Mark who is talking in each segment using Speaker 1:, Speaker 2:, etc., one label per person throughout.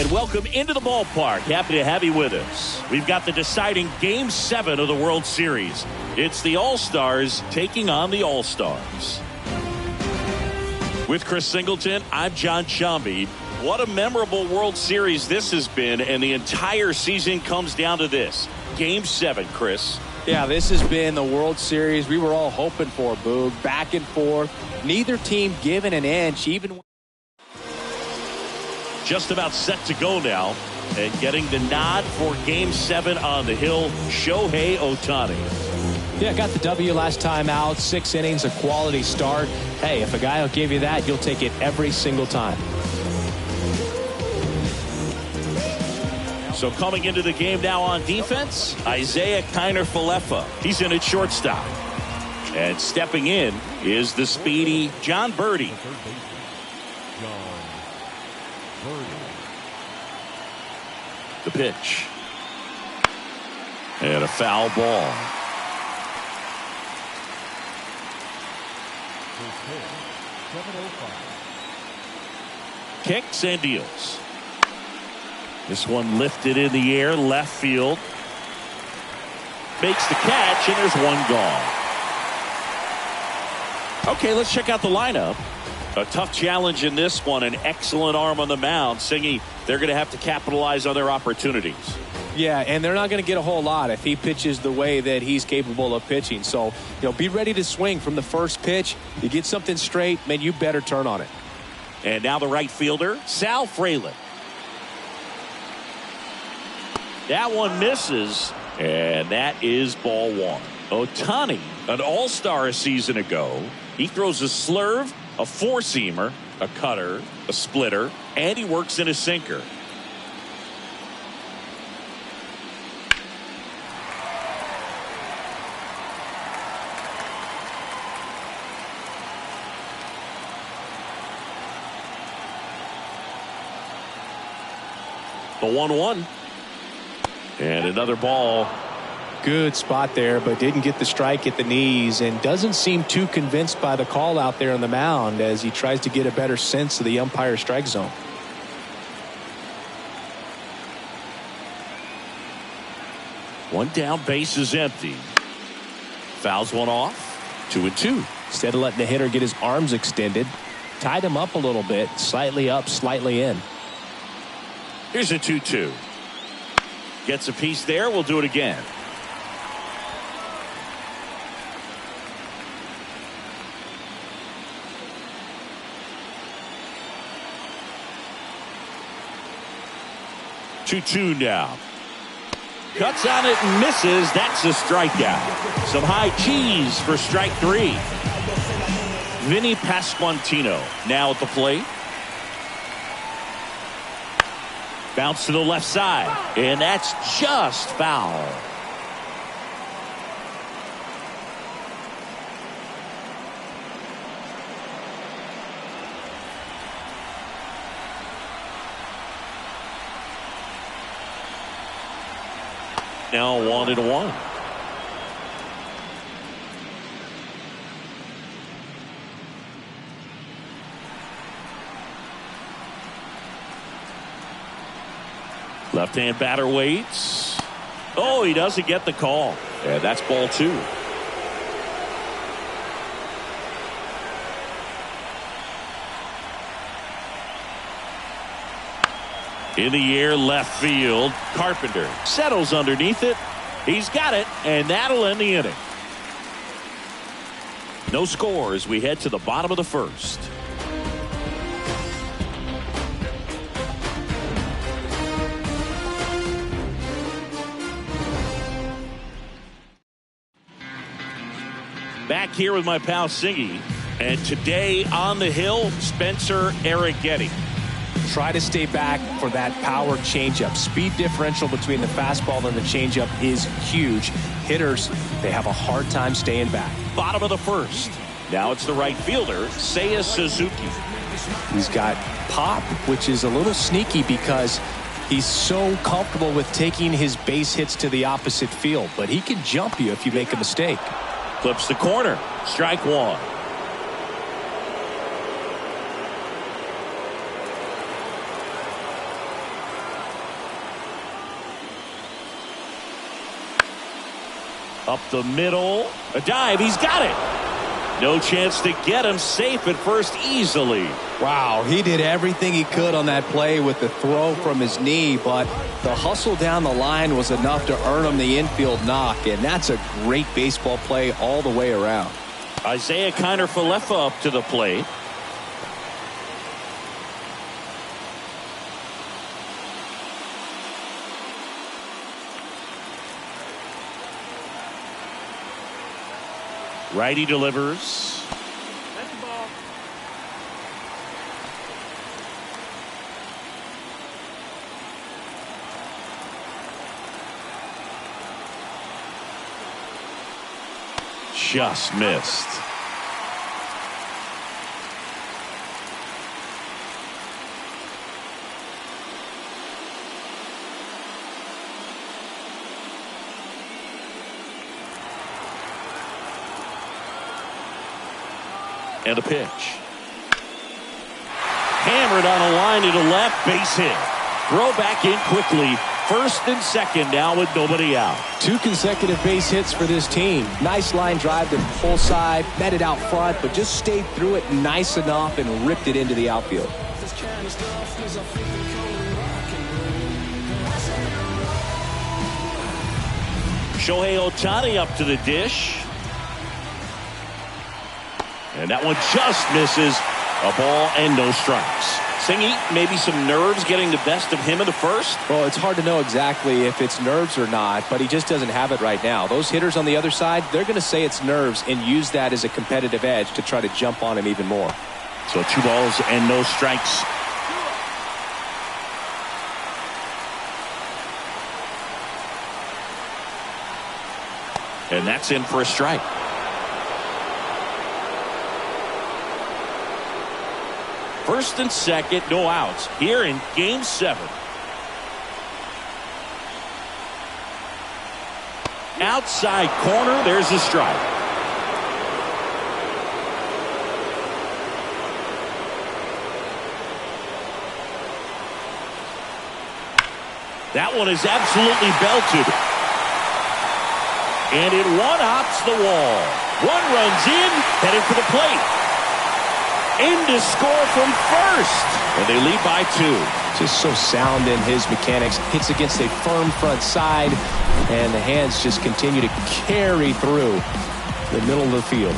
Speaker 1: And welcome into the ballpark. Happy to have you with us. We've got the deciding Game 7 of the World Series. It's the All-Stars taking on the All-Stars. With Chris Singleton, I'm John Sciambi. What a memorable World Series this has been, and the entire season comes down to this. Game 7, Chris.
Speaker 2: Yeah, this has been the World Series we were all hoping for, Boog. Back and forth. Neither team given an inch, even.
Speaker 1: Just about set to go now, and getting the nod for Game 7 on the hill, Shohei Ohtani.
Speaker 2: Yeah, got the W last time out. 6 innings, a quality start. Hey, if a guy will give you that, you'll take it every single time.
Speaker 1: So coming into the game now on defense, Isiah Kiner-Falefa. He's in at shortstop. And stepping in is the speedy Jon Berti. The pitch. And a foul ball. Kicks and deals. This one lifted in the air, left field. Makes the catch, and there's one gone. Okay, let's check out the lineup. A tough challenge in this one. An excellent arm on the mound. Singy, they're going to have to capitalize on their opportunities.
Speaker 2: Yeah, and they're not going to get a whole lot if he pitches the way that he's capable of pitching. So, be ready to swing from the first pitch. You get something straight, man, you better turn on it.
Speaker 1: And now the right fielder, Sal Frelick. That one misses, and that is ball one. Ohtani, an all-star a season ago. He throws a slurve, a four-seamer, a cutter, a splitter, and he works in a sinker. The 1-1. And another ball.
Speaker 2: Good spot there, but didn't get the strike at the knees and doesn't seem too convinced by the call out there on the mound as he tries to get a better sense of the umpire strike zone.
Speaker 1: One down, base is empty. Fouls one off. 2-2.
Speaker 2: Instead of letting the hitter get his arms extended, tied him up a little bit, slightly up, slightly in.
Speaker 1: Here's a 2-2. Gets a piece there. We'll do it again. Two now. Cuts on it and misses. That's a strikeout. Some high cheese for strike 3. Vinny Pasquantino now at the plate. Bounce to the left side, and that's just foul. Now 1-1. Left-hand batter waits. Oh, he doesn't get the call. Yeah, that's ball 2. In the air, left field. Carpenter settles underneath it. He's got it, and that'll end the inning. No score as we head to the bottom of the first. Back here with my pal Singy, and today on the hill, Spencer Arrighetti.
Speaker 2: Try to stay back for that power changeup. Speed differential between the fastball and the changeup is huge. Hitters, they have a hard time staying back.
Speaker 1: Bottom of the first. Now it's the right fielder, Seiya Suzuki.
Speaker 2: He's got pop, which is a little sneaky because he's so comfortable with taking his base hits to the opposite field, but he can jump you if you make a mistake.
Speaker 1: Clips the corner. Strike 1. Up the middle. A dive. He's got it. No chance to get him. Safe at first easily.
Speaker 2: Wow, he did everything he could on that play with the throw from his knee, but the hustle down the line was enough to earn him the infield knock, and that's a great baseball play all the way around.
Speaker 1: Isaiah Kiner-Falefa up to the plate. Righty delivers.
Speaker 3: That's the ball.
Speaker 1: Just missed. And a pitch. Hammered on a line to the left, base hit. Throw back in quickly. First and second now with nobody out.
Speaker 2: 2 consecutive base hits for this team. Nice line drive to the full side, met it out front, but just stayed through it nice enough and ripped it into the outfield.
Speaker 1: Shohei Ohtani up to the dish. And that one just misses. A ball and no strikes. Singy, maybe some nerves getting the best of him in the first?
Speaker 2: Well, it's hard to know exactly if it's nerves or not, but he just doesn't have it right now. Those hitters on the other side, they're going to say it's nerves and use that as a competitive edge to try to jump on him even more.
Speaker 1: So 2 balls and no strikes. And that's in for a strike. First and second, no outs here in Game 7. Outside corner, there's a strike. That one is absolutely belted. And it one-hops the wall. One runs in, headed for the plate. In to score from first. And they lead by 2.
Speaker 2: Just so sound in his mechanics. Hits against a firm front side, and the hands just continue to carry through the middle of the field.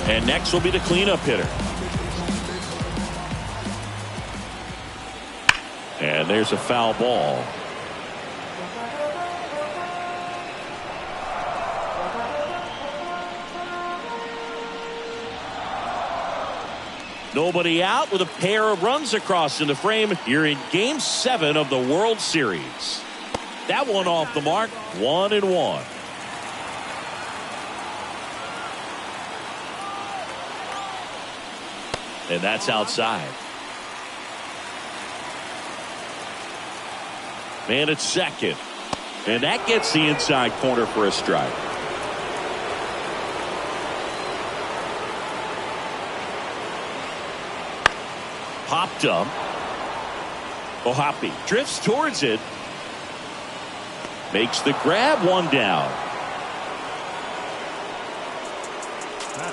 Speaker 1: And next will be the cleanup hitter. And there's a foul ball. Nobody out with a pair of runs across in the frame. You're in Game 7 of the World Series. That one off the mark, 1-1. And that's outside. Man at second. And that gets the inside corner for a strike. Popped up. Ohapi drifts towards it. Makes the grab, 1 down.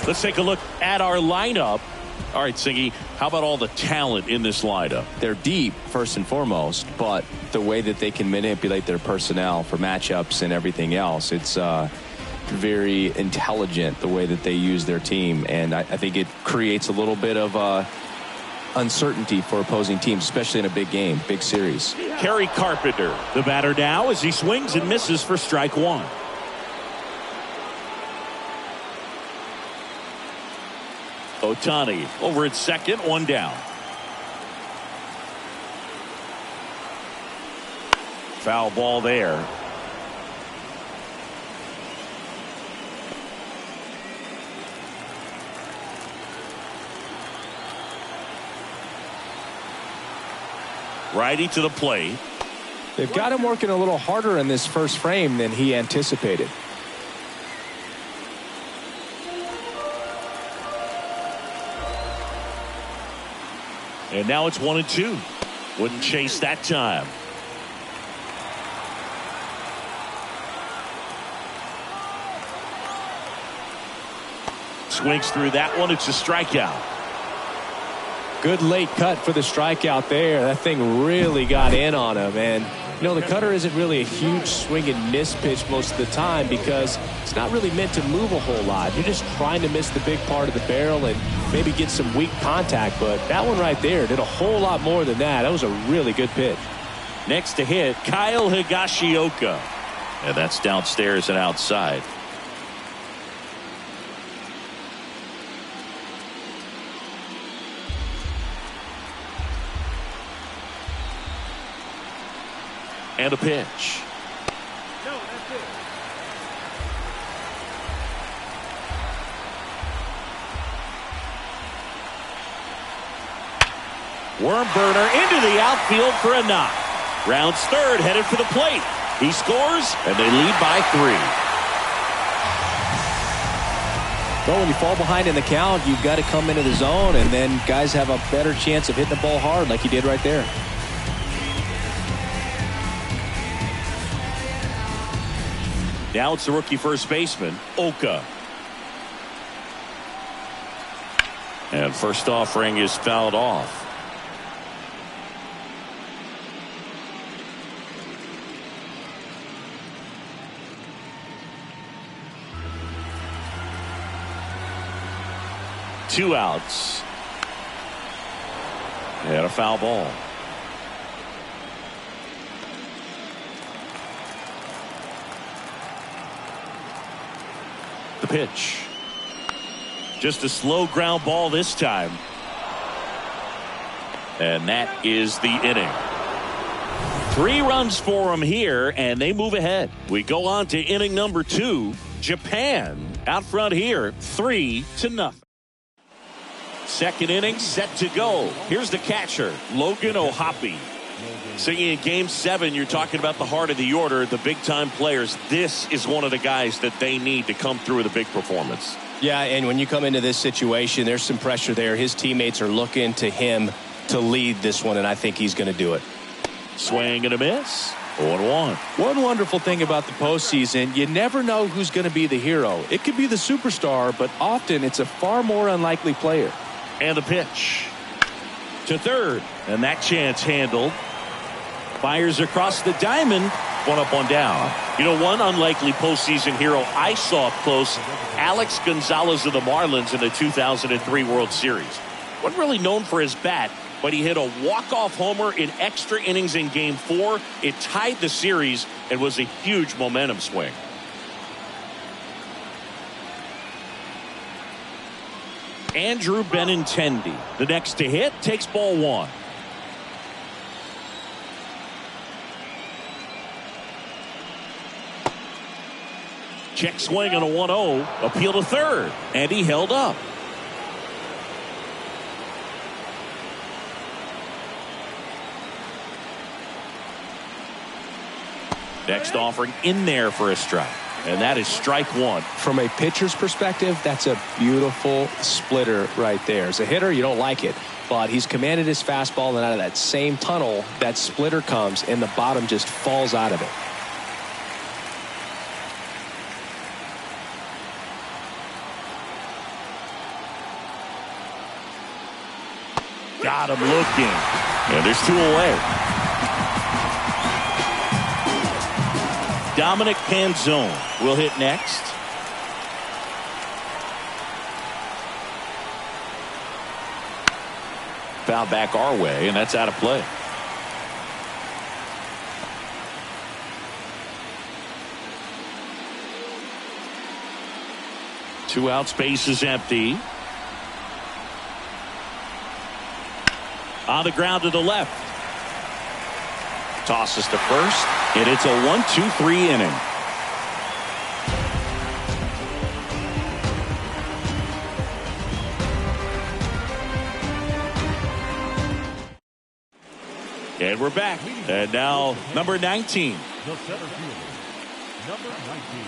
Speaker 1: Let's take a look at our lineup. All right, Singy, how about all the talent in this lineup?
Speaker 2: They're deep, first and foremost, but the way that they can manipulate their personnel for matchups and everything else, it's very intelligent the way that they use their team, and I think it creates a little bit of uncertainty for opposing teams, especially in a big game, big series.
Speaker 1: Kerry Carpenter, the batter now as he swings and misses for strike 1. Ohtani over at second, 1 down. Foul ball there. Righty to the plate.
Speaker 2: They've got him working a little harder in this first frame than he anticipated.
Speaker 1: And now it's 1-2. Wouldn't chase that time. Swings through that one. It's a strikeout.
Speaker 2: Good late cut for the strikeout there. That thing really got in on him. And, you know, the cutter isn't really a huge swing and miss pitch most of the time because it's not really meant to move a whole lot. You're just trying to miss the big part of the barrel and maybe get some weak contact. But that one right there did a whole lot more than that. That was a really good pitch.
Speaker 1: Next to hit, Kyle Higashioka. And that's downstairs and outside. And a pitch.
Speaker 3: No, that's it.
Speaker 1: Worm burner into the outfield for a knock. Rounds third, headed for the plate. He scores, and they lead by 3.
Speaker 2: Well, when you fall behind in the count, you've got to come into the zone, and then guys have a better chance of hitting the ball hard like he did right there.
Speaker 1: Now it's the rookie first baseman, Oka. And first offering is fouled off. Two outs. And a foul ball. The pitch. Just a slow ground ball this time. And that is the inning. 3 runs for them here, and they move ahead. We go on to inning number 2. Japan out front here, 3-0. Second inning set to go. Here's the catcher, Logan O'Hoppe. Singing in Game 7, you're talking about the heart of the order, the big-time players. This is one of the guys that they need to come through with a big performance.
Speaker 2: Yeah, and when you come into this situation, there's some pressure there. His teammates are looking to him to lead this one, and I think he's going to do it.
Speaker 1: Swing and a miss. 0-1.
Speaker 4: One wonderful thing about the postseason, you never know who's going to be the hero. It could be the superstar, but often it's a far more unlikely player.
Speaker 1: And the pitch to third, and that chance handled. Fires across the diamond. 1 up, 1 down. You know, one unlikely postseason hero I saw up close, Alex Gonzalez of the Marlins in the 2003 World Series. Wasn't really known for his bat, but he hit a walk-off homer in extra innings in Game 4. It tied the series and was a huge momentum swing. Andrew Benintendi, the next to hit, takes ball 1. Check swing on a 1-0. Appeal to third. And he held up. Next offering in there for a strike. And that is strike 1.
Speaker 2: From a pitcher's perspective, that's a beautiful splitter right there. As a hitter, you don't like it. But he's commanded his fastball, and out of that same tunnel, that splitter comes, and the bottom just falls out of it.
Speaker 1: Got him looking. And there's 2 away. Dominic Canzone will hit next. Foul back our way, and that's out of play. Two out, space is empty. On the ground to the left. Tosses to first, and it's a 1-2-3 inning. And we're back. And now number 19.
Speaker 3: The center fielder, number 19.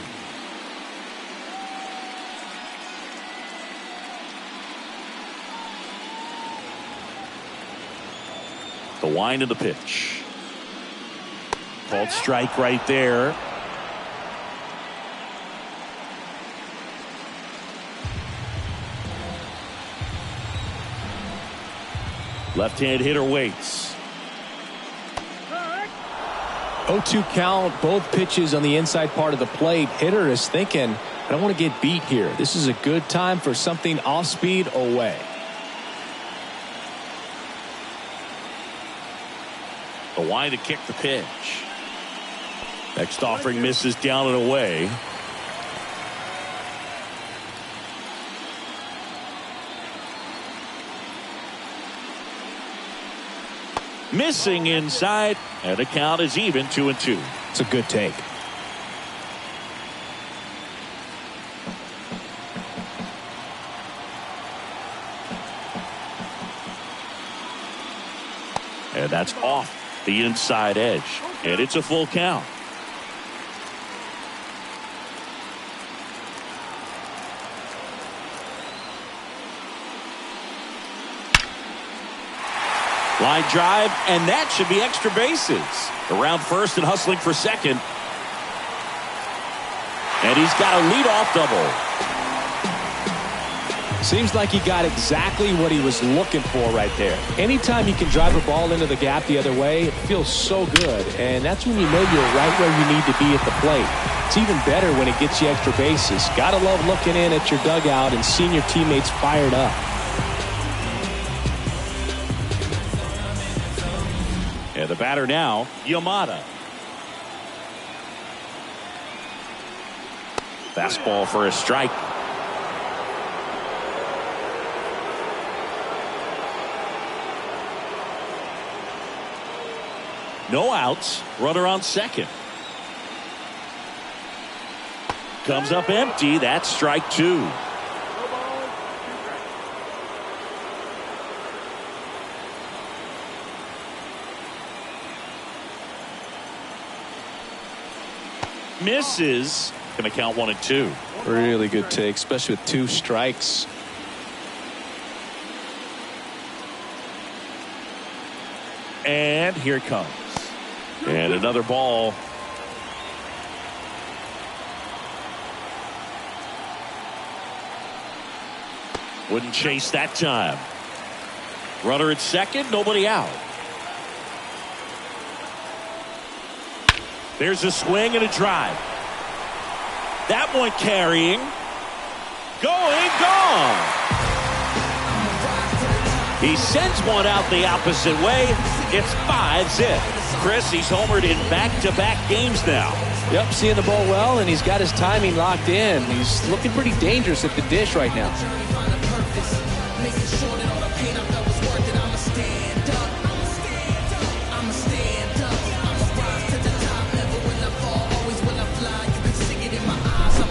Speaker 1: The wind of the pitch. Called strike right there. Left-hand hitter waits.
Speaker 2: 0-2 count, both pitches on the inside part of the plate. Hitter is thinking, I don't want to get beat here. This is a good time for something off speed away.
Speaker 1: The wind to kick the pitch. Next offering misses down and away. Missing inside, and the count is even 2-2.
Speaker 2: It's a good take.
Speaker 1: And that's off the inside edge, and it's a full count. Line drive, and that should be extra bases. Around first and hustling for second. And he's got a leadoff double.
Speaker 2: Seems like he got exactly what he was looking for right there. Anytime you can drive a ball into the gap the other way, it feels so good. And that's when you know you're right where you need to be at the plate. It's even better when it gets you extra bases. Gotta love looking in at your dugout and seeing your teammates fired up.
Speaker 1: And the batter now, Yamada. Fastball for a strike. No outs. Runner on second. Comes up empty. That's strike two. Misses. Going to count 1-2.
Speaker 2: Really good take, especially with two strikes.
Speaker 1: And here it comes. And another ball. Wouldn't chase that time. Runner at second, nobody out. There's a swing and a drive. That one carrying. Going, gone. He sends one out the opposite way. It's 5-zip. Chris, he's homered in back-to-back games now.
Speaker 2: Yep, seeing the ball well, and he's got his timing locked in. He's looking pretty dangerous at the dish right now.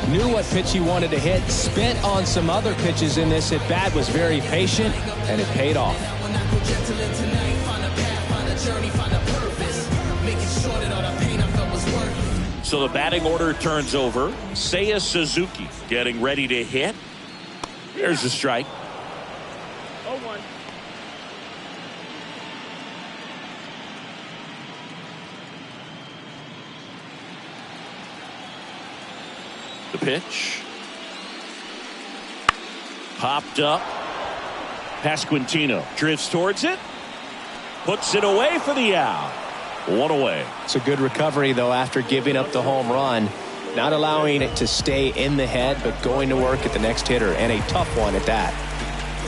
Speaker 2: Knew what pitch he wanted to hit, spent on some other pitches in this at bat, was very patient, and it paid off.
Speaker 1: So the batting order turns over. Seiya Suzuki getting ready to hit. There's a strike.
Speaker 3: 0-1.
Speaker 1: The pitch. Popped up. Pasquantino drifts towards it. Puts it away for the out. One away.
Speaker 2: It's a good recovery, though, after giving up the home run. Not allowing it to stay in the head, but going to work at the next hitter, and a tough one at that.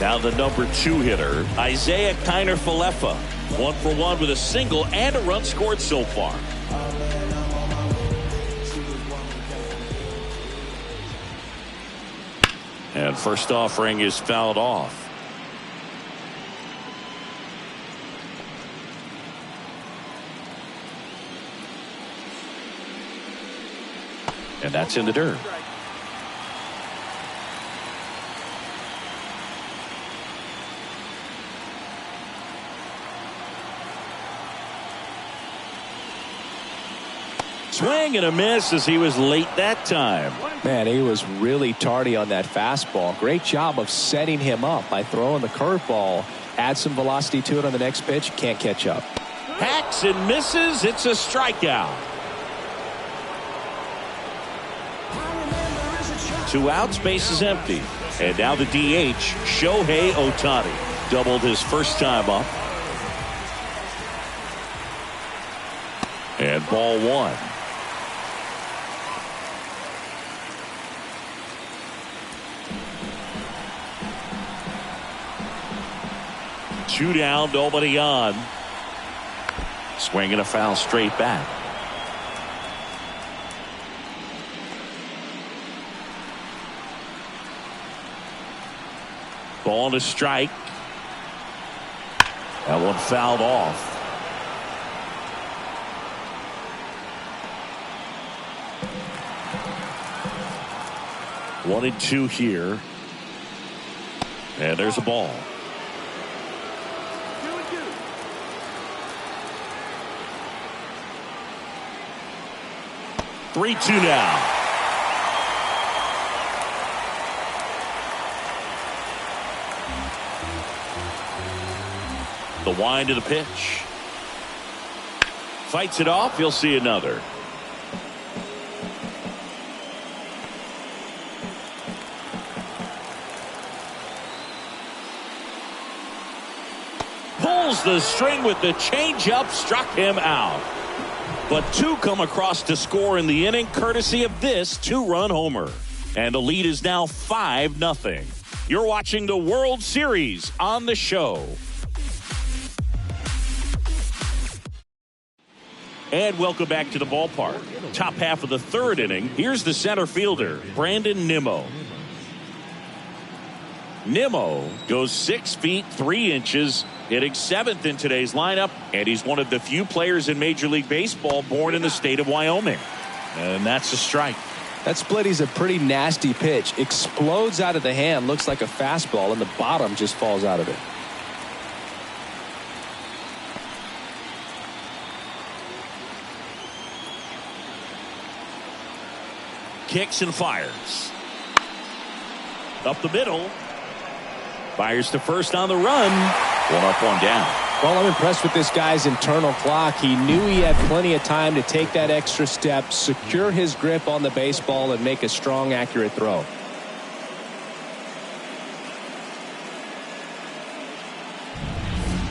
Speaker 1: Now the number 2 hitter, Isaiah Kiner-Falefa. 1 for 1 with a single and a run scored so far. And first offering is fouled off. And that's in the dirt. Swing and a miss as he was late that time.
Speaker 4: Man, he was really tardy on that fastball. Great job of setting him up by throwing the curveball. Add some velocity to it on the next pitch. Can't catch up.
Speaker 1: Hacks and misses. It's a strikeout. 2 outs, base is empty. And now the DH, Shohei Ohtani. Doubled his first time up. And ball 1. Two down, nobody on. Swinging a foul straight back. Ball to strike. That one fouled off. One and two here. And there's a ball. 3-2 now. The wind of the pitch. Fights it off. You'll see another. Pulls the string with the changeup. Struck him out. But two come across to score in the inning, courtesy of this two-run homer. And the lead is now 5-0. You're watching the World Series on the show. And welcome back to the ballpark. Top half of the third inning. Here's the center fielder, Brandon Nimmo. Nimmo goes 6 feet 3 inches, hitting 7th in today's lineup, and he's one of the few players in Major League Baseball born in the state of Wyoming. And that's a strike.
Speaker 4: That split is a pretty nasty pitch. Explodes out of the hand, looks like a fastball, and the bottom just falls out of it.
Speaker 1: Kicks and fires. Up the middle. Fires to first on the run. 1 up, 1 down.
Speaker 4: Well, I'm impressed with this guy's internal clock. He knew he had plenty of time to take that extra step, secure his grip on the baseball, and make a strong, accurate throw.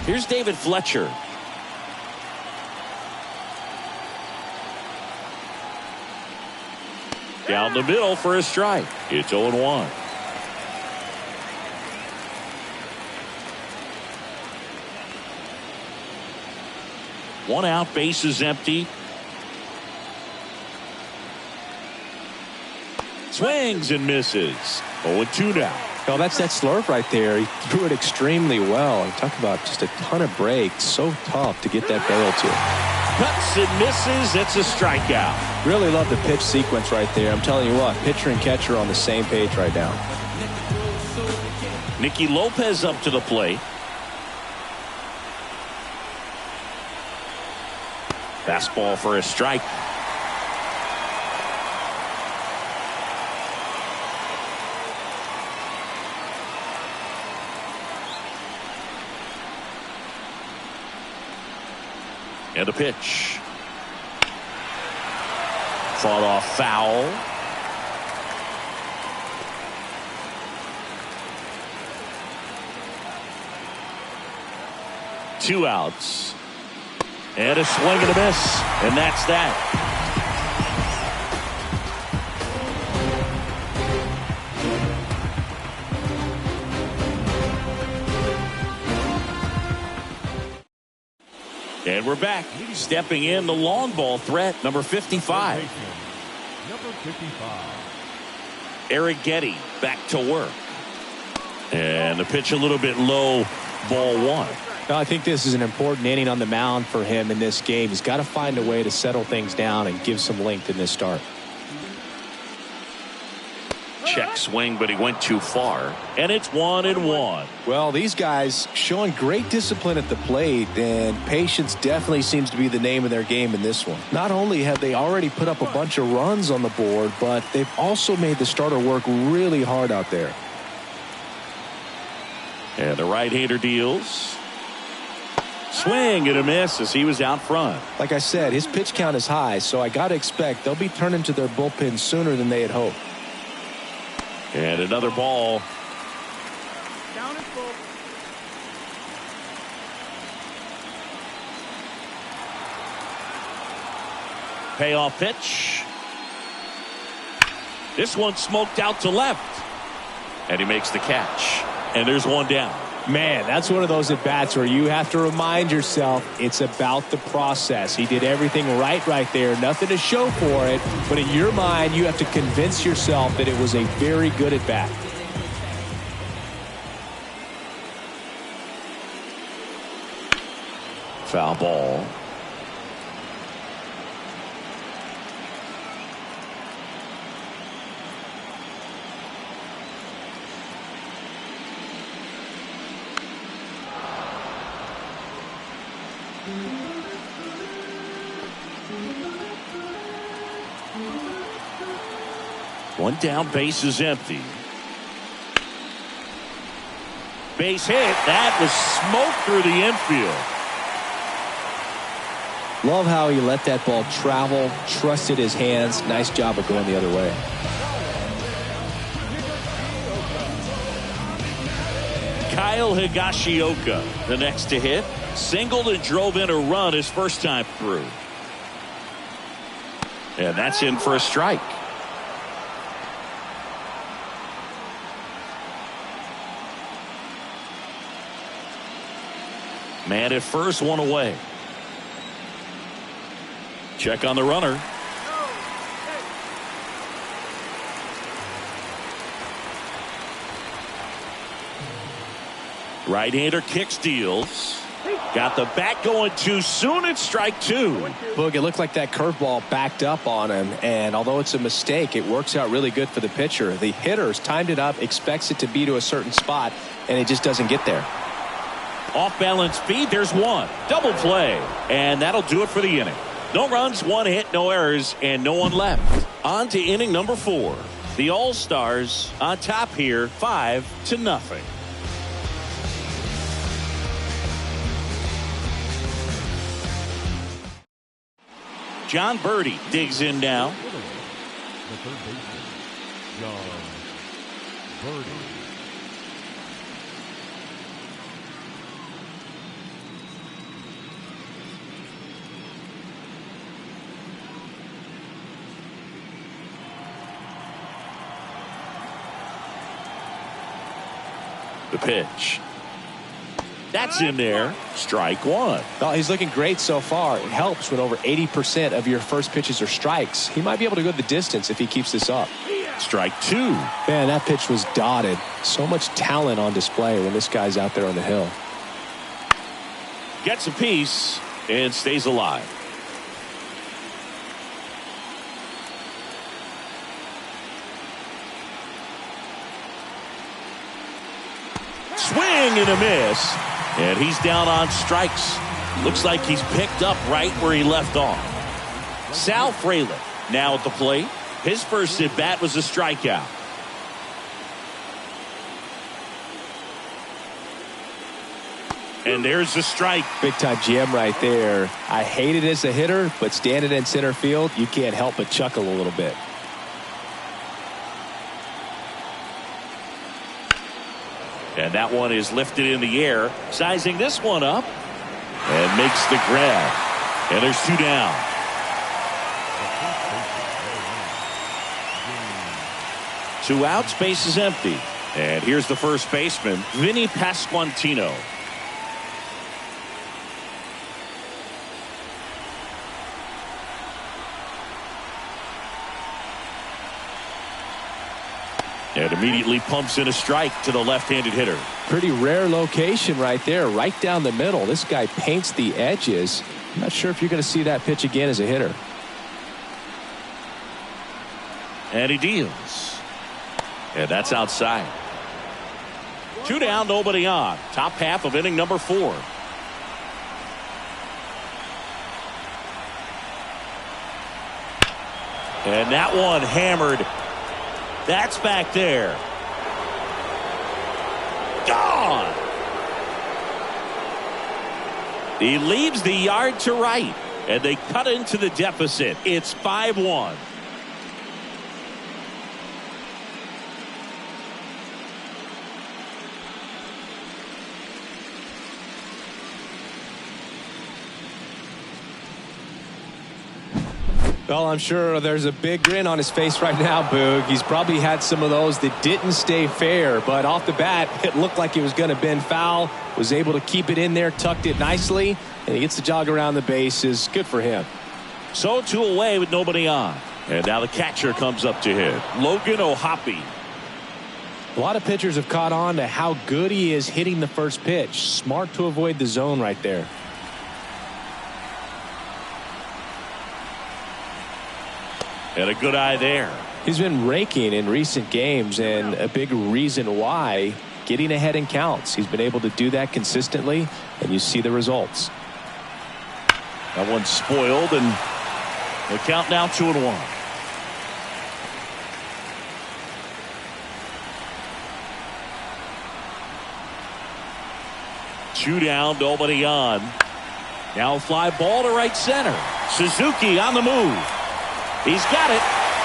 Speaker 1: Here's David Fletcher. Down the middle for a strike. It's 0-1. One out, base is empty. Swings and misses. 0-2 now.
Speaker 4: Oh, that's that slurve right there. He threw it extremely well. And talk about just a ton of breaks. So tough to get that barrel to.
Speaker 1: Cuts and misses. It's a strikeout.
Speaker 4: Really love the pitch sequence right there. I'm telling you what, pitcher and catcher are on the same page right now.
Speaker 1: Nicky Lopez up to the plate. Fastball for a strike. And a pitch. Fought off foul. Two outs. And a swing and a miss. And that's that. And we're back. Stepping in the long ball threat, number 55. Eric Getty back to work. And the pitch a little bit low, ball 1.
Speaker 4: I think this is an important inning on the mound for him in this game. He's got to find a way to settle things down and give some length in this start.
Speaker 1: check swing, but he went too far. And it's 1-1.
Speaker 4: Well, these guys showing great discipline at the plate, and patience definitely seems to be the name of their game in this one. Not only have they already put up a bunch of runs on the board, but they've also made the starter work really hard out there.
Speaker 1: And the right-hander deals. Swing and a miss as he was out front.
Speaker 4: Like I said, his pitch count is high, so I got to expect they'll be turning to their bullpen sooner than they had hoped.
Speaker 1: And another ball.
Speaker 3: Down and full.
Speaker 1: Payoff pitch. This one smoked out to left. And he makes the catch. And there's one down.
Speaker 4: Man, that's one of those at-bats where you have to remind yourself it's about the process. He did everything right there. Nothing to show for it. But in your mind, you have to convince yourself that it was a very good at-bat.
Speaker 1: Foul ball. One down, base is empty. Base hit. That was smoke through the infield.
Speaker 4: Love how he let that ball travel, trusted his hands. Nice job of going the other way.
Speaker 1: Kyle Higashioka, the next to hit. Singled and drove in a run his first time through. And that's in for a strike. Man at first, one away. Check on the runner. Right-hander kicks, deals. Got the bat going too soon. It's strike two.
Speaker 4: Boog, it looked like that curveball backed up on him, and although it's a mistake, it works out really good for the pitcher. The hitter's timed it up, expects it to be to a certain spot, and it just doesn't get there.
Speaker 1: Off balance feed. There's one. Double play. And that'll do it for the inning. No runs, one hit, no errors, and no one left. On to inning number 4. The All-Stars on top here, 5-0. John Birdie digs in now.
Speaker 5: The third baseman, John Birdie.
Speaker 1: The pitch. That's in there. Strike one.
Speaker 4: Well, he's looking great so far. It helps when over 80% of your first pitches are strikes. He might be able to go the distance if he keeps this up.
Speaker 1: Strike two.
Speaker 4: Man, that pitch was dotted. So much talent on display when this guy's out there on the hill.
Speaker 1: Gets a piece and stays alive. Swing and a miss. And he's down on strikes. Looks like he's picked up right where he left off. Sal Frelick now at the plate. His first at bat was a strikeout. And there's the strike.
Speaker 4: Big time jam right there. I hate it as a hitter, but standing in center field, you can't help but chuckle a little bit.
Speaker 1: And that one is lifted in the air. Sizing this one up. And makes the grab. And there's two down. Two outs, base is empty. And here's the first baseman, Vinny Pasquantino. And immediately pumps in a strike to the left-handed hitter.
Speaker 4: Pretty rare location right there, right down the middle. This guy paints the edges. I'm not sure if you're going to see that pitch again as a hitter.
Speaker 1: And he deals. And that's outside. 2 down, nobody on. Top half of inning number 4. And that one hammered. That's back there. Gone. He leaves the yard to right. And they cut into the deficit. It's 5-1.
Speaker 4: Well, I'm sure there's a big grin on his face right now, Boog. He's probably had some of those that didn't stay fair, but off the bat, it looked like it was going to bend foul. Was able to keep it in there, tucked it nicely, and he gets the jog around the bases. Good for him.
Speaker 1: So 2 away with nobody on. And now the catcher comes up to hit. Logan O'Hoppe.
Speaker 4: A lot of pitchers have caught on to how good he is hitting the first pitch. Smart to avoid the zone right there.
Speaker 1: And a good eye there.
Speaker 4: He's been raking in recent games, and a big reason why, getting ahead in counts. He's been able to do that consistently, and you see the results.
Speaker 1: That one's spoiled, and the count now 2-1. Two down, nobody on. Now fly ball to right center. Suzuki on the move. He's got it.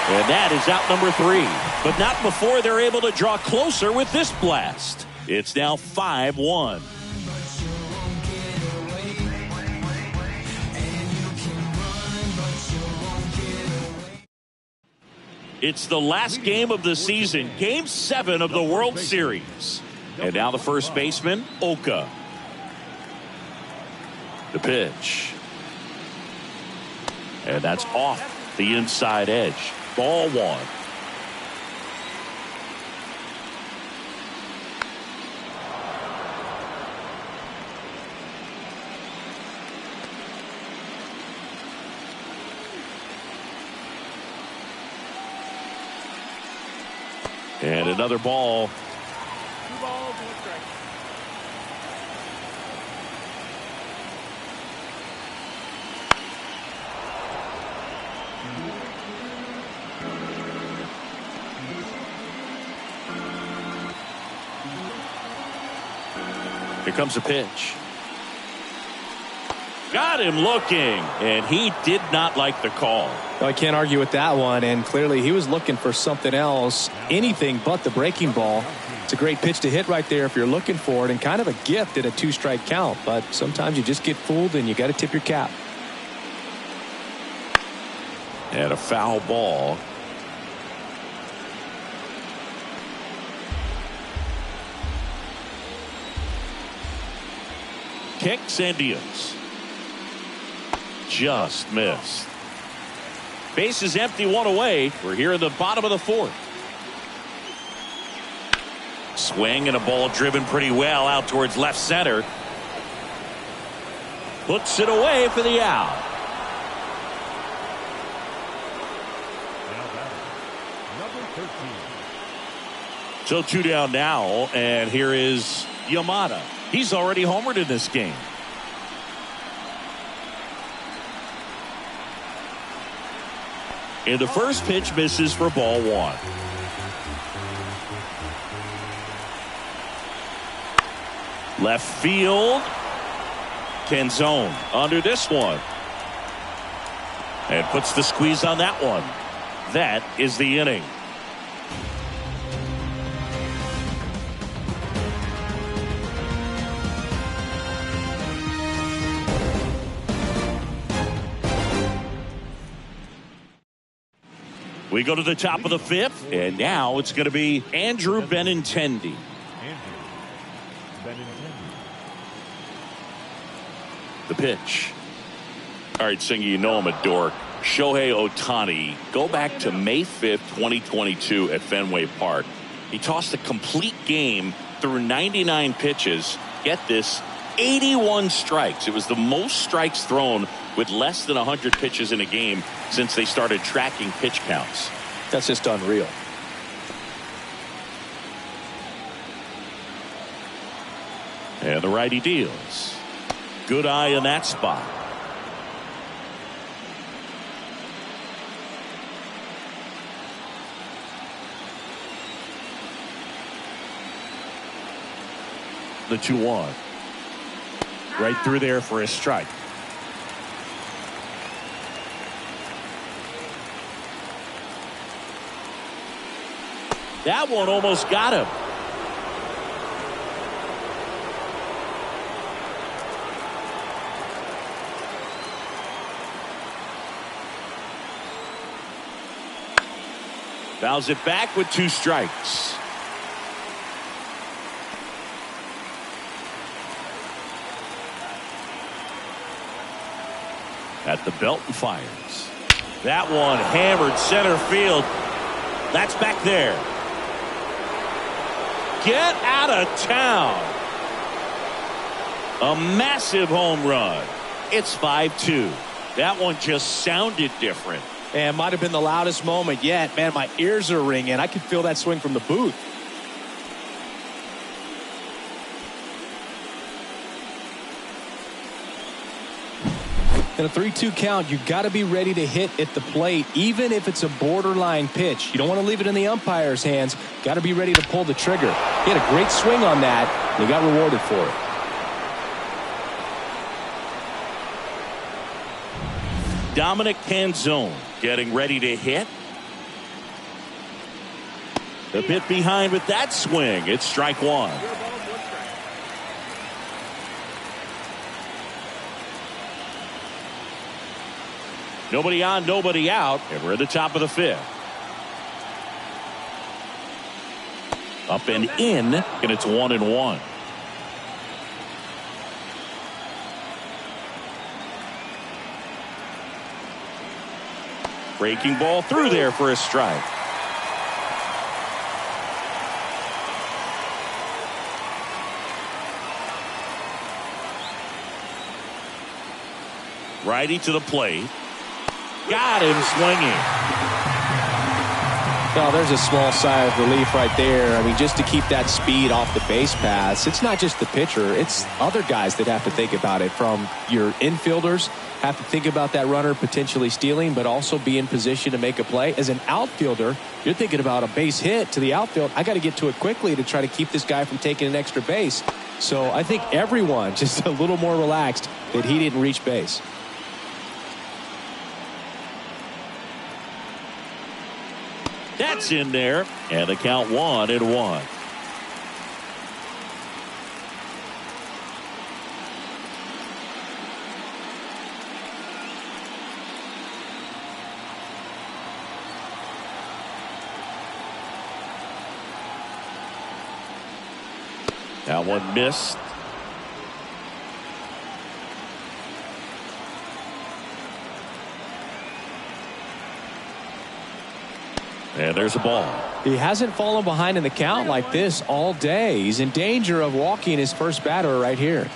Speaker 1: And that is out number 3. But not before they're able to draw closer with this blast. It's now 5-1. It's the last game of the season. Game 7 of the World Series. And now the first baseman, Oka. The pitch. And that's off the inside edge. Ball 1. And another ball.
Speaker 3: 2 balls, 1 strike.
Speaker 1: Here comes a pitch. Got him looking, and he did not like the call.
Speaker 4: I can't argue with that one, and clearly he was looking for something else, anything but the breaking ball. It's a great pitch to hit right there if you're looking for it, and kind of a gift at a 2-strike count, but sometimes you just get fooled and you got to tip your cap.
Speaker 1: And a foul ball. Kicks and deals. Just missed. Base is empty, 1 away. We're here in the bottom of the 4th. Swing and a ball driven pretty well out towards left center. Puts it away for the out.
Speaker 5: Number 13.
Speaker 1: So 2 down now, and here is Yamada. He's already homered in this game. And the first pitch misses for ball 1. Left field. Canzone under this one. And puts the squeeze on that one. That is the inning. We go to the top of the 5th, and now it's going to be Andrew Benintendi. The pitch. All right, Singer, you know I'm a dork. Shohei Ohtani, go back to May 5th, 2022 at Fenway Park. He tossed a complete game through 99 pitches. Get this, 81 strikes. It was the most strikes thrown with less than 100 pitches in a game since they started tracking pitch counts.
Speaker 4: That's just unreal.
Speaker 1: And the righty deals. Good eye in that spot. The 2-1. Right through there for a strike. That one almost got him. Fouls it back with 2 strikes. At the belt and fires. That one hammered center field. That's back there. Get out of town. A massive home run. It's 5-2. That one just sounded different.
Speaker 4: And might have been the loudest moment yet. Man, my ears are ringing. I can feel that swing from the booth. In a 3-2 count, you've got to be ready to hit at the plate, even if it's a borderline pitch. You don't want to leave it in the umpire's hands. Got to be ready to pull the trigger. He had a great swing on that, and he got rewarded for it.
Speaker 1: Dominic Canzone getting ready to hit. A bit behind with that swing. It's strike 1. Nobody on, nobody out, and we're at the top of the 5th. Up and in, and it's 1-1. Breaking ball through there for a strike. Righty to the plate. Got him swinging.
Speaker 4: Well, there's a small sigh of relief right there. I mean, just to keep that speed off the base paths. It's not just the pitcher. It's other guys that have to think about it. From your infielders, have to think about that runner potentially stealing, but also be in position to make a play. As an outfielder, you're thinking about a base hit to the outfield. I got to get to it quickly to try to keep this guy from taking an extra base. So I think everyone just a little more relaxed that he didn't reach base.
Speaker 1: That's in there, and the count 1-1. That one missed. And there's a ball.
Speaker 4: He hasn't fallen behind in the count like this all day. He's in danger of walking his first batter right here.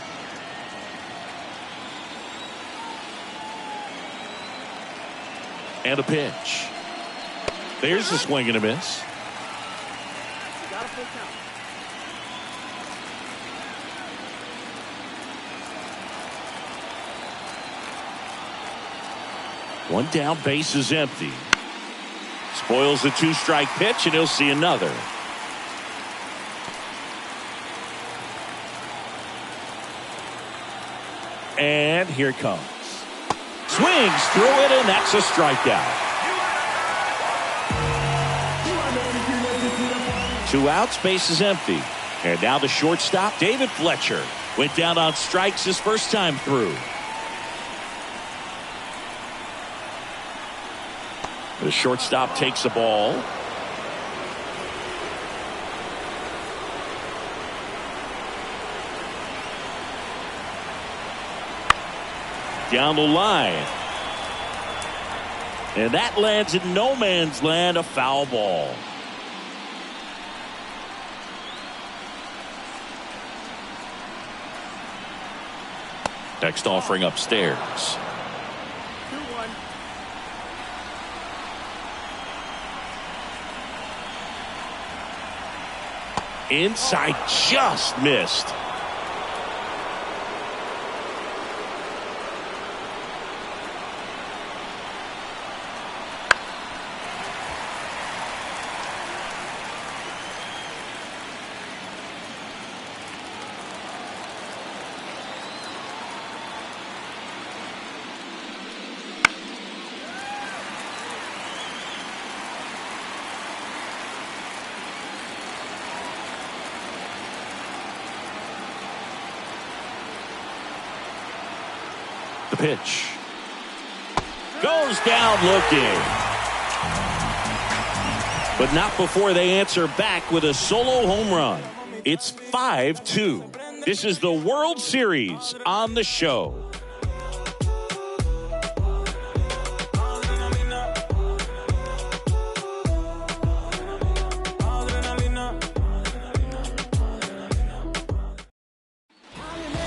Speaker 1: And a pitch. There's a swing and a miss.
Speaker 3: Got a full count.
Speaker 1: One down, base is empty. Spoils the 2-strike pitch, and he'll see another. And here it comes. Swings through it, and that's a strikeout. 2 outs, base is empty. And now the shortstop, David Fletcher, went down on strikes his first time through. The shortstop takes the ball. Down the line. And that lands in no man's land, a foul ball. Next offering upstairs.
Speaker 3: 2-1.
Speaker 1: Inside, just missed. The pitch. Goes down looking. But not before they answer back with a solo home run. It's 5-2. This is the World Series on the show.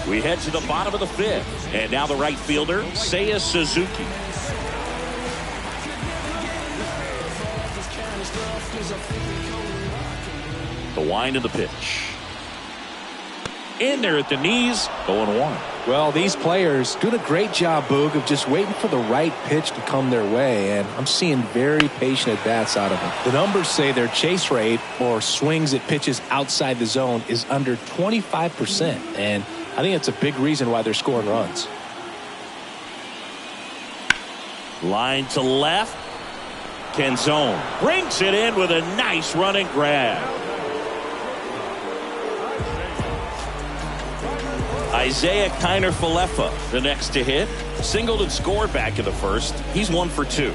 Speaker 1: We head to the bottom of the fifth. And now the right fielder, Seiya Suzuki. The wind of the pitch. In there at the knees, 0-1.
Speaker 4: Well, these players doing a great job, Boog, of just waiting for the right pitch to come their way, and I'm seeing very patient at-bats out of them. The numbers say their chase rate, or swings at pitches outside the zone, is under 25%, and I think it's a big reason why they're scoring runs.
Speaker 1: Line to left. Canzone brings it in with a nice running grab. Isaiah Kiner-Falefa, the next to hit. Singled and scored back in the first. He's 1 for 2.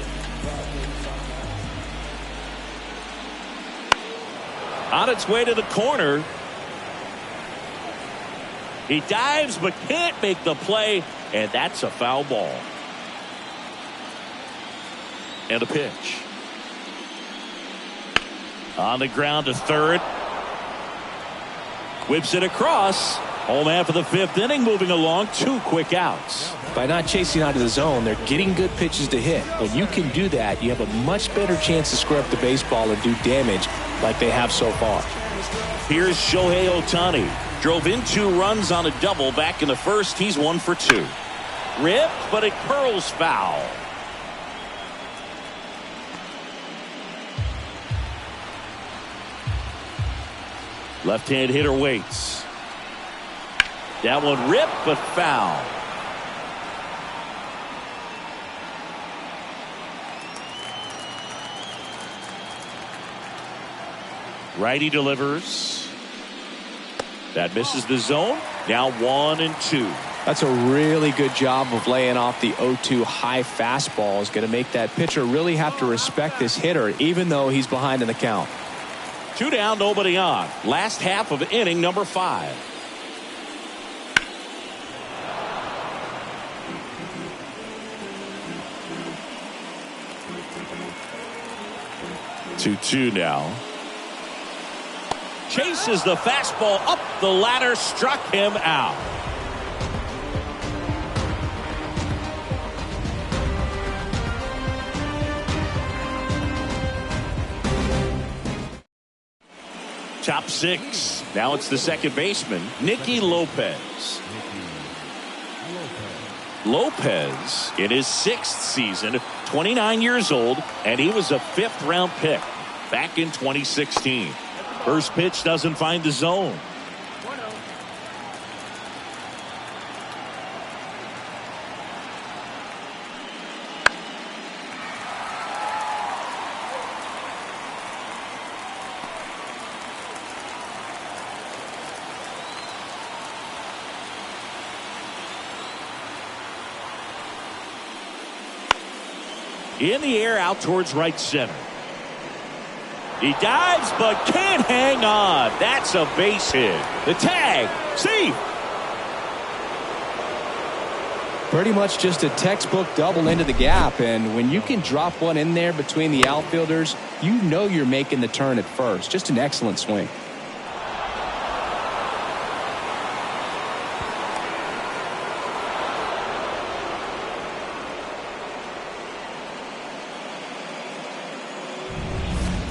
Speaker 1: On its way to the corner. He dives but can't make the play, and that's a foul ball. And a pitch. On the ground to third. Whips it across. Home after the fifth inning, moving along. 2 quick outs.
Speaker 4: By not chasing out of the zone, they're getting good pitches to hit. When you can do that, you have a much better chance to square up the baseball and do damage like they have so far.
Speaker 1: Here's Shohei Ohtani. Drove in 2 runs on a double back in the first. He's 1 for 2. Ripped, but it curls foul. Left-hand hitter waits. That one ripped, but foul. Righty delivers. That misses the zone. Now 1-2.
Speaker 4: That's a really good job of laying off the 0-2 high fastball. Is going to make that pitcher really have to respect this hitter, even though he's behind in the count.
Speaker 1: 2 down, nobody on. Last half of inning number 5. 2-2 now. Chases the fastball up the ladder, struck him out. Top 6. Now it's the second baseman, Nicky Lopez. Lopez in his 6th season, 29 years old, and he was a 5th round pick back in 2016. First pitch doesn't find the zone. In the air out towards right center. He dives but can't hang on. That's a base hit. The tag. See.
Speaker 4: Pretty much just a textbook double into the gap, and when you can drop one in there between the outfielders, you know you're making the turn at first. Just an excellent swing.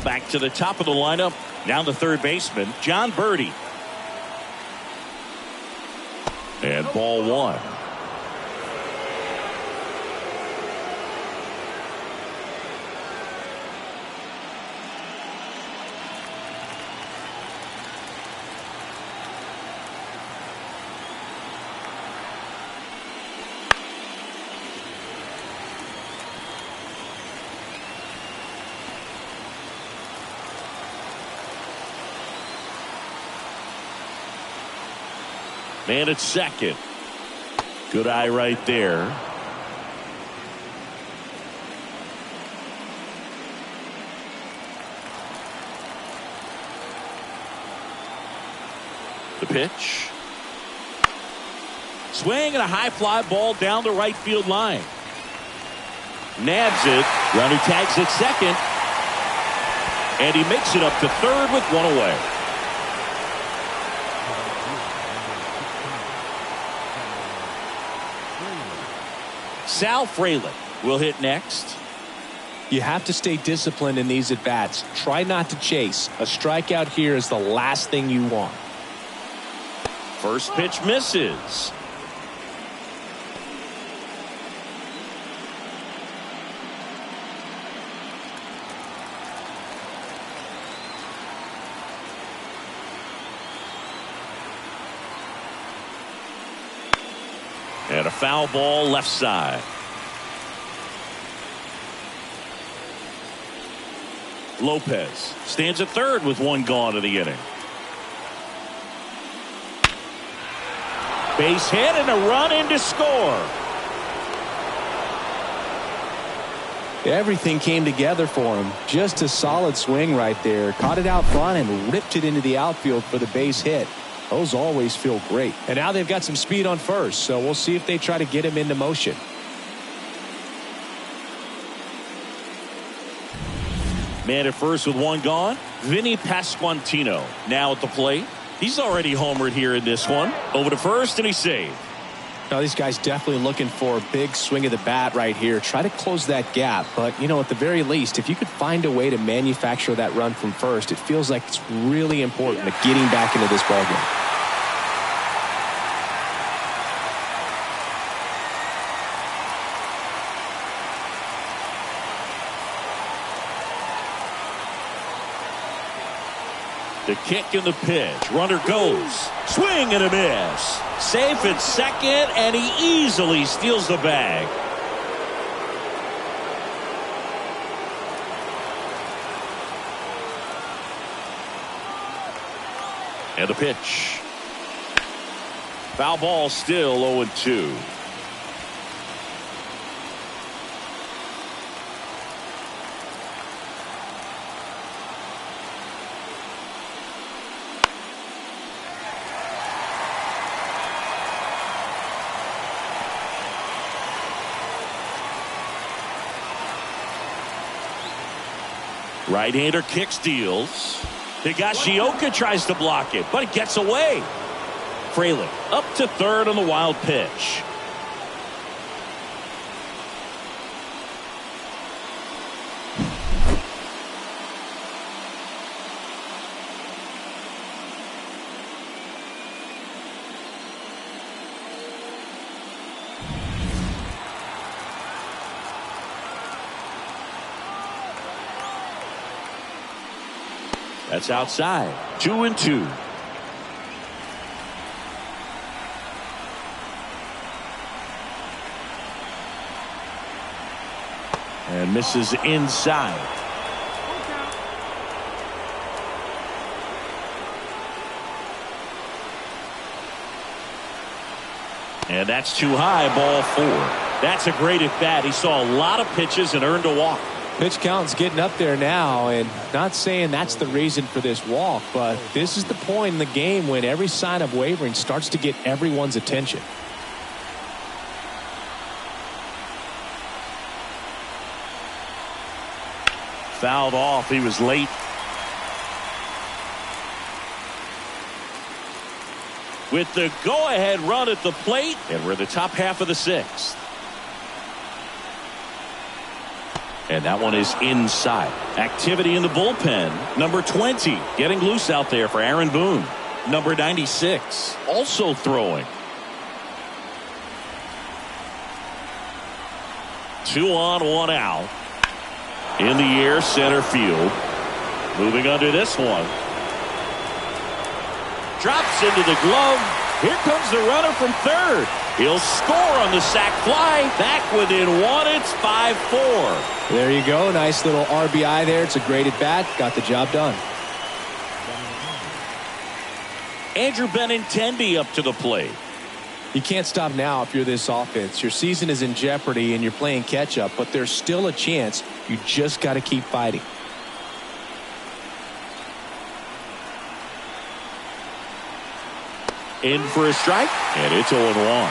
Speaker 1: Back to the top of the lineup. Now the third baseman, John Birdie. And ball 1. Man at second. Good eye right there. pitch. Swing and a high fly ball down the right field line. Nabs it. Runner tags at second. And he makes it up to third with one away. Sal Frelick will hit next.
Speaker 4: You have to stay disciplined in these at-bats. Try not to chase. A strikeout here is the last thing you want.
Speaker 1: First pitch misses. And a foul ball left side. Lopez stands at third with one gone in the inning. Base hit and a run in to score.
Speaker 4: Everything came together for him. Just a solid swing right there. Caught it out front and ripped it into the outfield for the base hit. Those always feel great. And now they've got some speed on first, so we'll see if they try to get him into motion.
Speaker 1: Man at first with one gone. Vinny Pasquantino now at the plate. He's already homered here in this one. Over to first, and he's saved.
Speaker 4: Now these guys definitely looking for a big swing of the bat right here. Try to close that gap. But, you know, at the very least, if you could find a way to manufacture that run from first, it feels like it's really important to getting back into this ballgame.
Speaker 1: The kick and the pitch. Runner goes. Swing and a miss. Safe at second, and he easily steals the bag. And the pitch. Foul ball, still 0-2. Right-hander kick steals. Higashioka tries to block it, but it gets away. Frelick up to third on the wild pitch. That's outside. 2-2. And misses inside. And that's too high, ball 4. That's a great at bat. He saw a lot of pitches and earned a walk.
Speaker 4: Pitch count's getting up there now, and not saying that's the reason for this walk, but this is the point in the game when every sign of wavering starts to get everyone's attention.
Speaker 1: Fouled off. He was late. With the go-ahead run at the plate, and we're in the top half of the 6th. And that one is inside. Activity in the bullpen. Number 20 getting loose out there for Aaron Boone. Number 96 also throwing. 2 on, 1 out. In the air, center field. Moving under this one. Drops into the glove. Here comes the runner from third. He'll score on the sac fly. Back within 1. It's 5-4.
Speaker 4: There you go. Nice little RBI there. It's a great at bat. Got the job done.
Speaker 1: Andrew Benintendi up to the plate.
Speaker 4: You can't stop now if you're this offense. Your season is in jeopardy and you're playing catch up, but there's still a chance. You just got to keep fighting.
Speaker 1: in for a strike, and it's 0-1.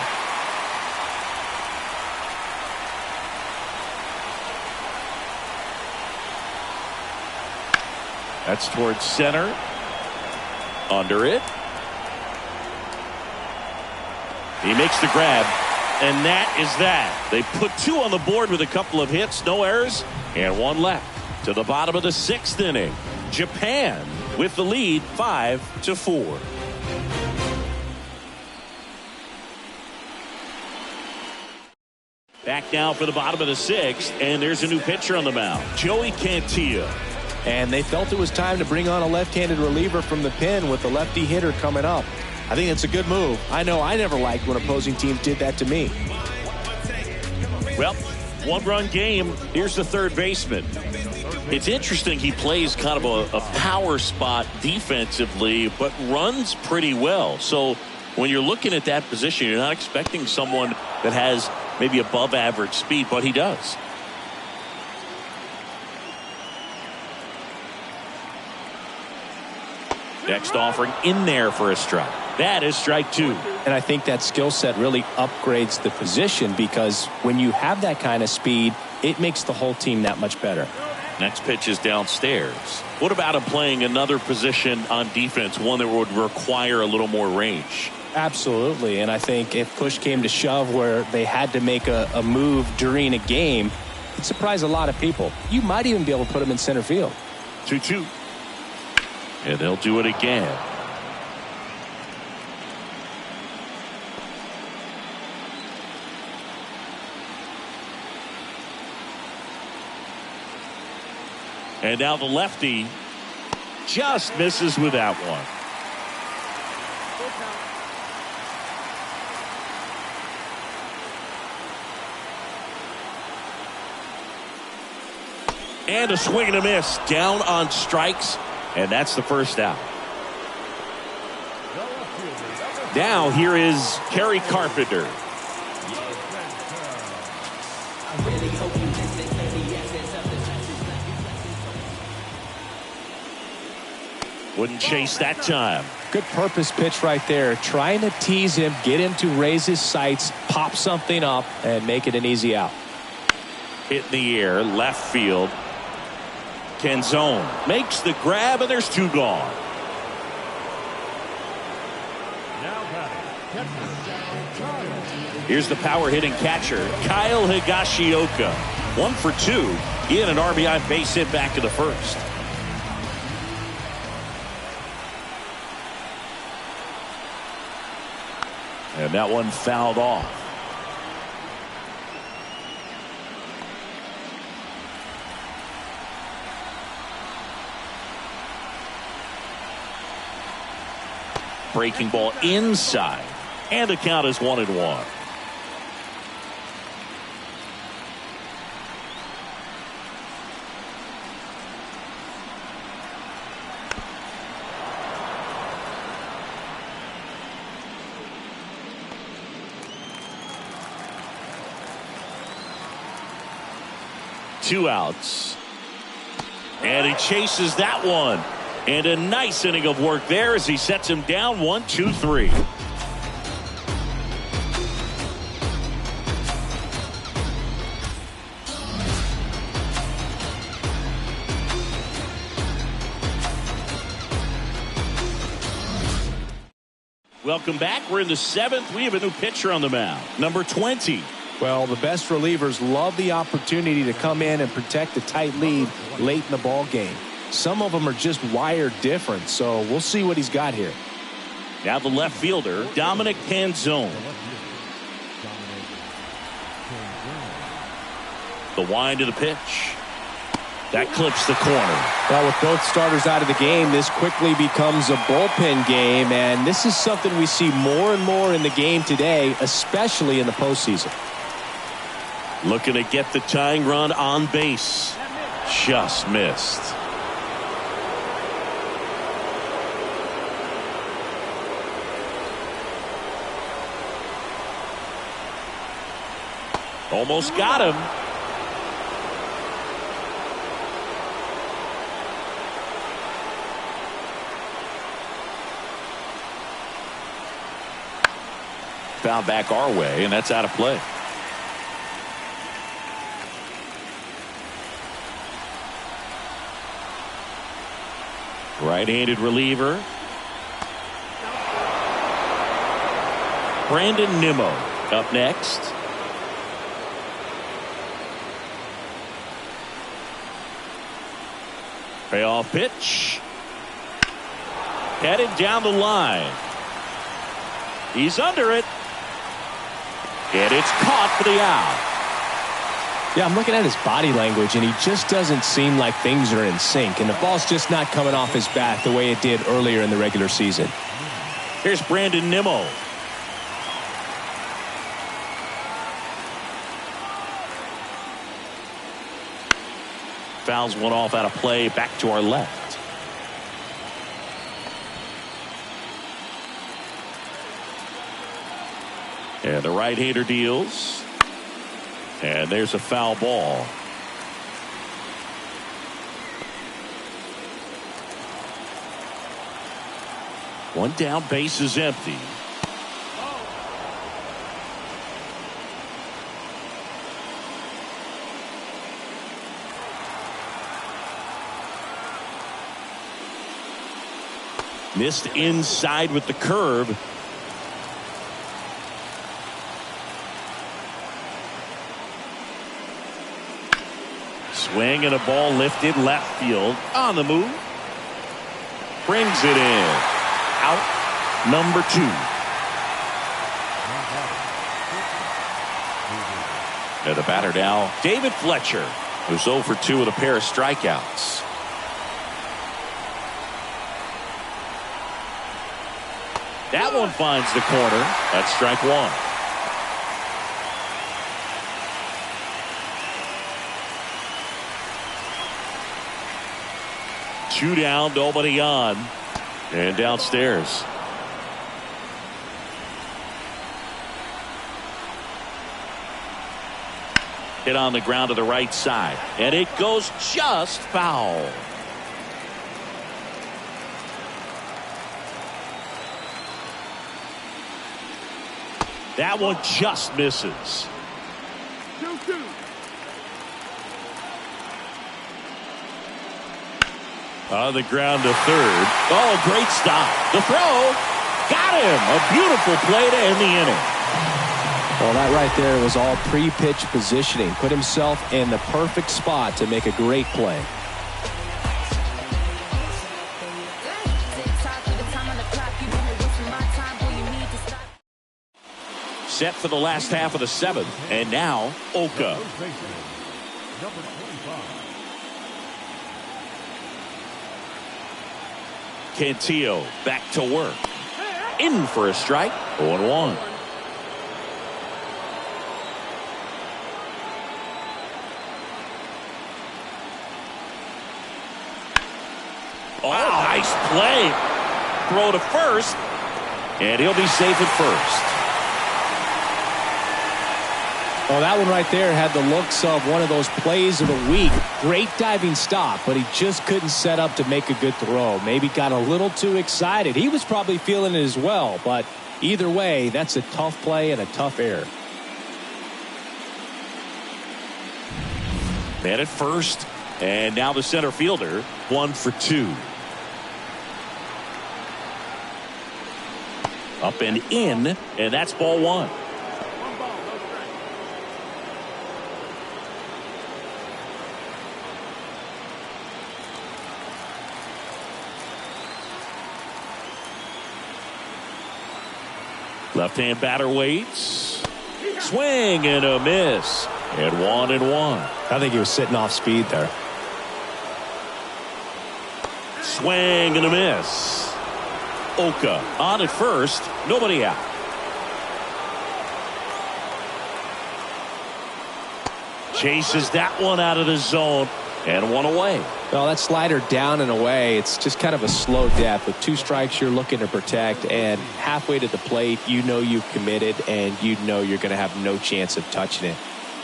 Speaker 1: That's towards center. Under it. He makes the grab, and that is that. They put 2 on the board with a couple of hits, no errors, and 1 left. To the bottom of the 6th inning. Japan with the lead 5-4. Back now for the bottom of the 6th, and there's a new pitcher on the mound, Joey Cantillo.
Speaker 4: And they felt it was time to bring on a left-handed reliever from the pen with the lefty hitter coming up. I think it's a good move. I know I never liked when opposing teams did that to me.
Speaker 1: Well, 1-run game. Here's the third baseman. It's interesting he plays kind of a power spot defensively, but runs pretty well. So when you're looking at that position, you're not expecting someone that has maybe above average speed, but he does. Next offering in there for a strike. That is strike 2.
Speaker 4: And I think that skill set really upgrades the position, because when you have that kind of speed, it makes the whole team that much better.
Speaker 1: Next pitch is downstairs. What about him playing another position on defense, one that would require a little more range?
Speaker 4: Absolutely. And I think if push came to shove where they had to make a move during a game, it'd surprise a lot of people. You might even be able to put him in center field.
Speaker 1: 2-2. And they'll do it again. And now the lefty just misses with that one. And a swing and a miss down on strikes. And that's the first out. Now here is Kerry Carpenter. Wouldn't chase that time.
Speaker 4: Good purpose pitch right there. Trying to tease him, get him to raise his sights, pop something up, and make it an easy out.
Speaker 1: Hit in the air, left field. Canzone makes the grab, and there's 2 gone. Here's the power hitting catcher, Kyle Higashioka. 1 for 2. He had an RBI base hit back in the first. And that one fouled off. Breaking ball inside, and the count is 1-1. Two outs, and he chases that one. And a nice inning of work there as he sets him down 1-2-3. Welcome back. We're in the 7th. We have a new pitcher on the mound, number 20.
Speaker 4: Well, the best relievers love the opportunity to come in and protect a tight lead late in the ball game. Some of them are just wired different, so we'll see what he's got here.
Speaker 1: Now the left fielder, Dominic Canzone. The wind of the pitch. That clips the corner.
Speaker 4: Well, with both starters out of the game, this quickly becomes a bullpen game, and this is something we see more and more in the game today, especially in the postseason.
Speaker 1: Looking to get the tying run on base. Just missed. Almost got him. foul back our way, and that's out of play. Right-handed reliever. Brandon Nimmo up next. Payoff pitch. Headed down the line. He's under it. And it's caught for the out.
Speaker 4: Yeah, I'm looking at his body language, and he just doesn't seem like things are in sync. And the ball's just not coming off his bat the way it did earlier in the regular season.
Speaker 1: Here's Brandon Nimmo. Fouls one off out of play, back to our left. And the right-hander deals. And there's a foul ball. One down, base is empty. Missed inside with the curve. Swing and a ball lifted left field on the move. Brings it in. Out number 2. And the batter now, David Fletcher, who's 0 for 2 with a pair of strikeouts. That one finds the corner. That's strike 1. Two down, nobody on. And downstairs. Hit on the ground to the right side. And it goes just foul. That one just misses.
Speaker 3: 2-2.
Speaker 1: On the ground to third. Oh, great stop. The throw. Got him. A beautiful play to end the inning.
Speaker 4: Well, that right there was all pre-pitch positioning. Put himself in the perfect spot to make a great play.
Speaker 1: Set for the last half of the 7th. And now, Oka.
Speaker 5: Number 25.
Speaker 1: Cantillo back to work. In for a strike. 0-1. Oh, nice play. Throw to first. And he'll be safe at first.
Speaker 4: Well, that one right there had the looks of one of those plays of the week. Great diving stop, but he just couldn't set up to make a good throw. Maybe got a little too excited. He was probably feeling it as well, but either way, that's a tough play and a tough error.
Speaker 1: Man at first, and now the center fielder, 1 for 2. Up and in, and that's ball 1. Left-hand batter waits. Swing and a miss. And 1-1.
Speaker 4: I think he was sitting off speed there.
Speaker 1: Swing and a miss. Oka on at first. Nobody out. Chases that one out of the zone. And 1 away.
Speaker 4: Well, that slider down and away, it's just kind of a slow death. With 2 strikes you're looking to protect, and halfway to the plate, you know you've committed, and you know you're going to have no chance of touching it.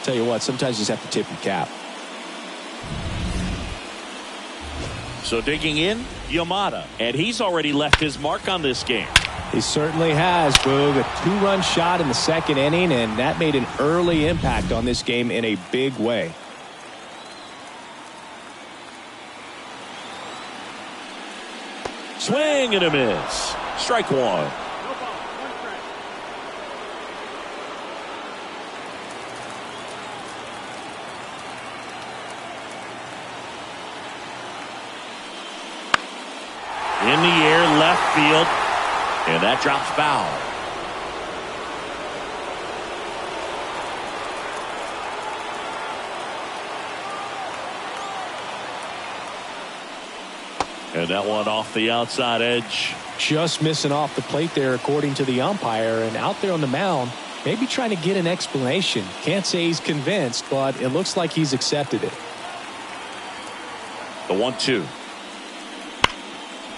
Speaker 4: Tell you what, sometimes you just have to tip your cap.
Speaker 1: So digging in, Yamada, and he's already left his mark on this game.
Speaker 4: He certainly has, Boog. A two-run shot in the second inning, and that made an early impact on this game in a big way.
Speaker 1: Swing and a miss. Strike one. In the air, left field, and that drops foul. And that one off the outside edge.
Speaker 4: Just missing off the plate there, according to the umpire, and out there on the mound, maybe trying to get an explanation. Can't say he's convinced, but it looks like he's accepted it.
Speaker 1: The 1-2.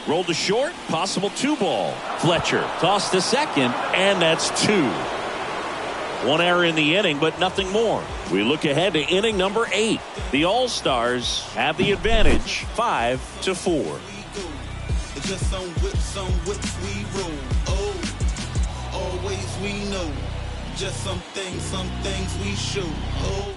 Speaker 1: Rolled to short, possible 2-ball. Fletcher tossed to second, and that's 2. One error in the inning, but nothing more. We look ahead to inning number 8. The All-Stars have the advantage, 5-4.
Speaker 6: Just some whips we roll. Oh, always we know. Just some things we show. Oh.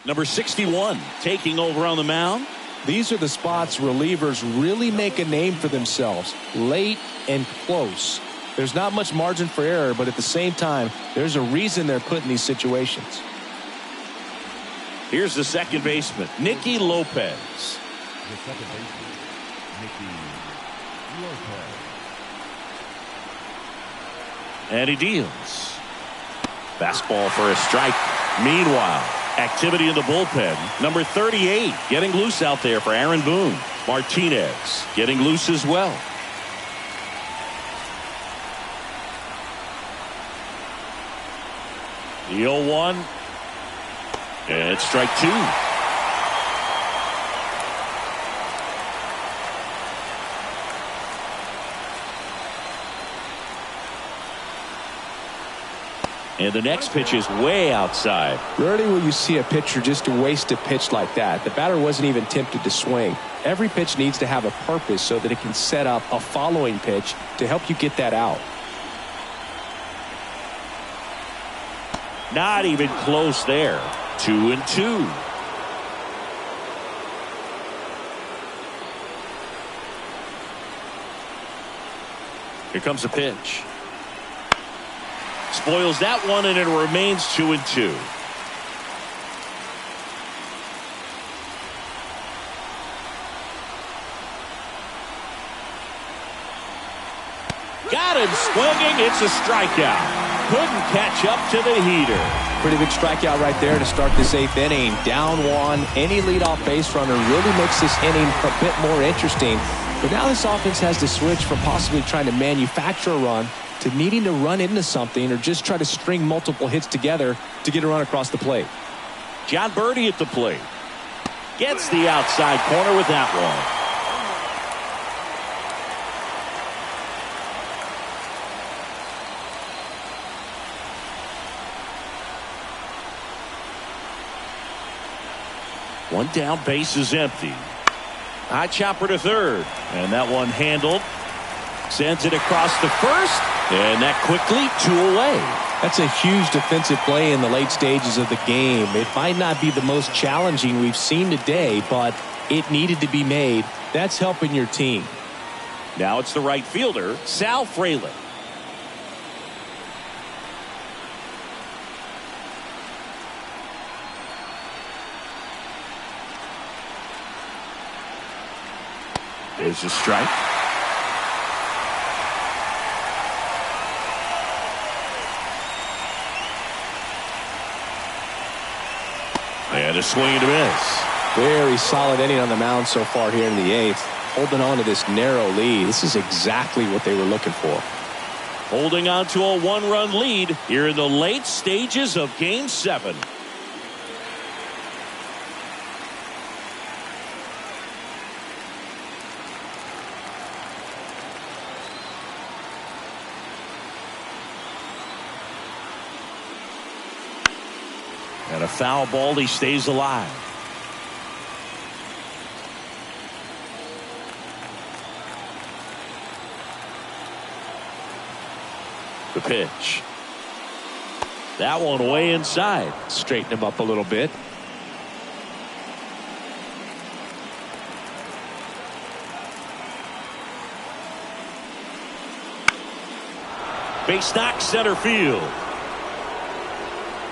Speaker 1: Number 61 taking over on the mound.
Speaker 4: These are the spots relievers really make a name for themselves. Late and close. There's not much margin for error, but at the same time, there's a reason they're put in these situations.
Speaker 1: Here's the second baseman, Nicky Lopez.
Speaker 5: The second baseman, Nicky Lopez.
Speaker 1: And he deals. Fastball for a strike. Meanwhile, activity in the bullpen. Number 38 getting loose out there for Aaron Boone. Martinez getting loose as well. The 0-1. And it's strike 2. And the next pitch is way outside.
Speaker 4: Rarely will you see a pitcher just to waste a pitch like that. The batter wasn't even tempted to swing. Every pitch needs to have a purpose so that it can set up a following pitch to help you get that out.
Speaker 1: Not even close there. 2-2. Here comes the pitch. Spoils that one, and it remains 2-2. Got him swinging. It's a strikeout. Couldn't catch up to the heater.
Speaker 4: Pretty big strikeout right there to start this 8th inning. Down one. Any leadoff base runner really makes this inning a bit more interesting. But now this offense has to switch from possibly trying to manufacture a run to needing to run into something or just try to string multiple hits together to get a run across the plate.
Speaker 1: John Birdie at the plate. Gets the outside corner with that one. One down, base is empty. High chopper to third. And that one handled. Sends it across to first. And that quickly 2 away.
Speaker 4: That's a huge defensive play in the late stages of the game. It might not be the most challenging we've seen today, but it needed to be made. That's helping your team.
Speaker 1: Now it's the right fielder, Sal Frelick. There's a strike. And a swing and a miss.
Speaker 4: Very solid inning on the mound so far here in the 8th. Holding on to this narrow lead. This is exactly what they were looking for.
Speaker 1: Holding on to a 1-run lead here in the late stages of Game 7. And a foul ball, he stays alive. The pitch. That one way inside.
Speaker 4: Straighten him up a little bit.
Speaker 1: Base knock center field.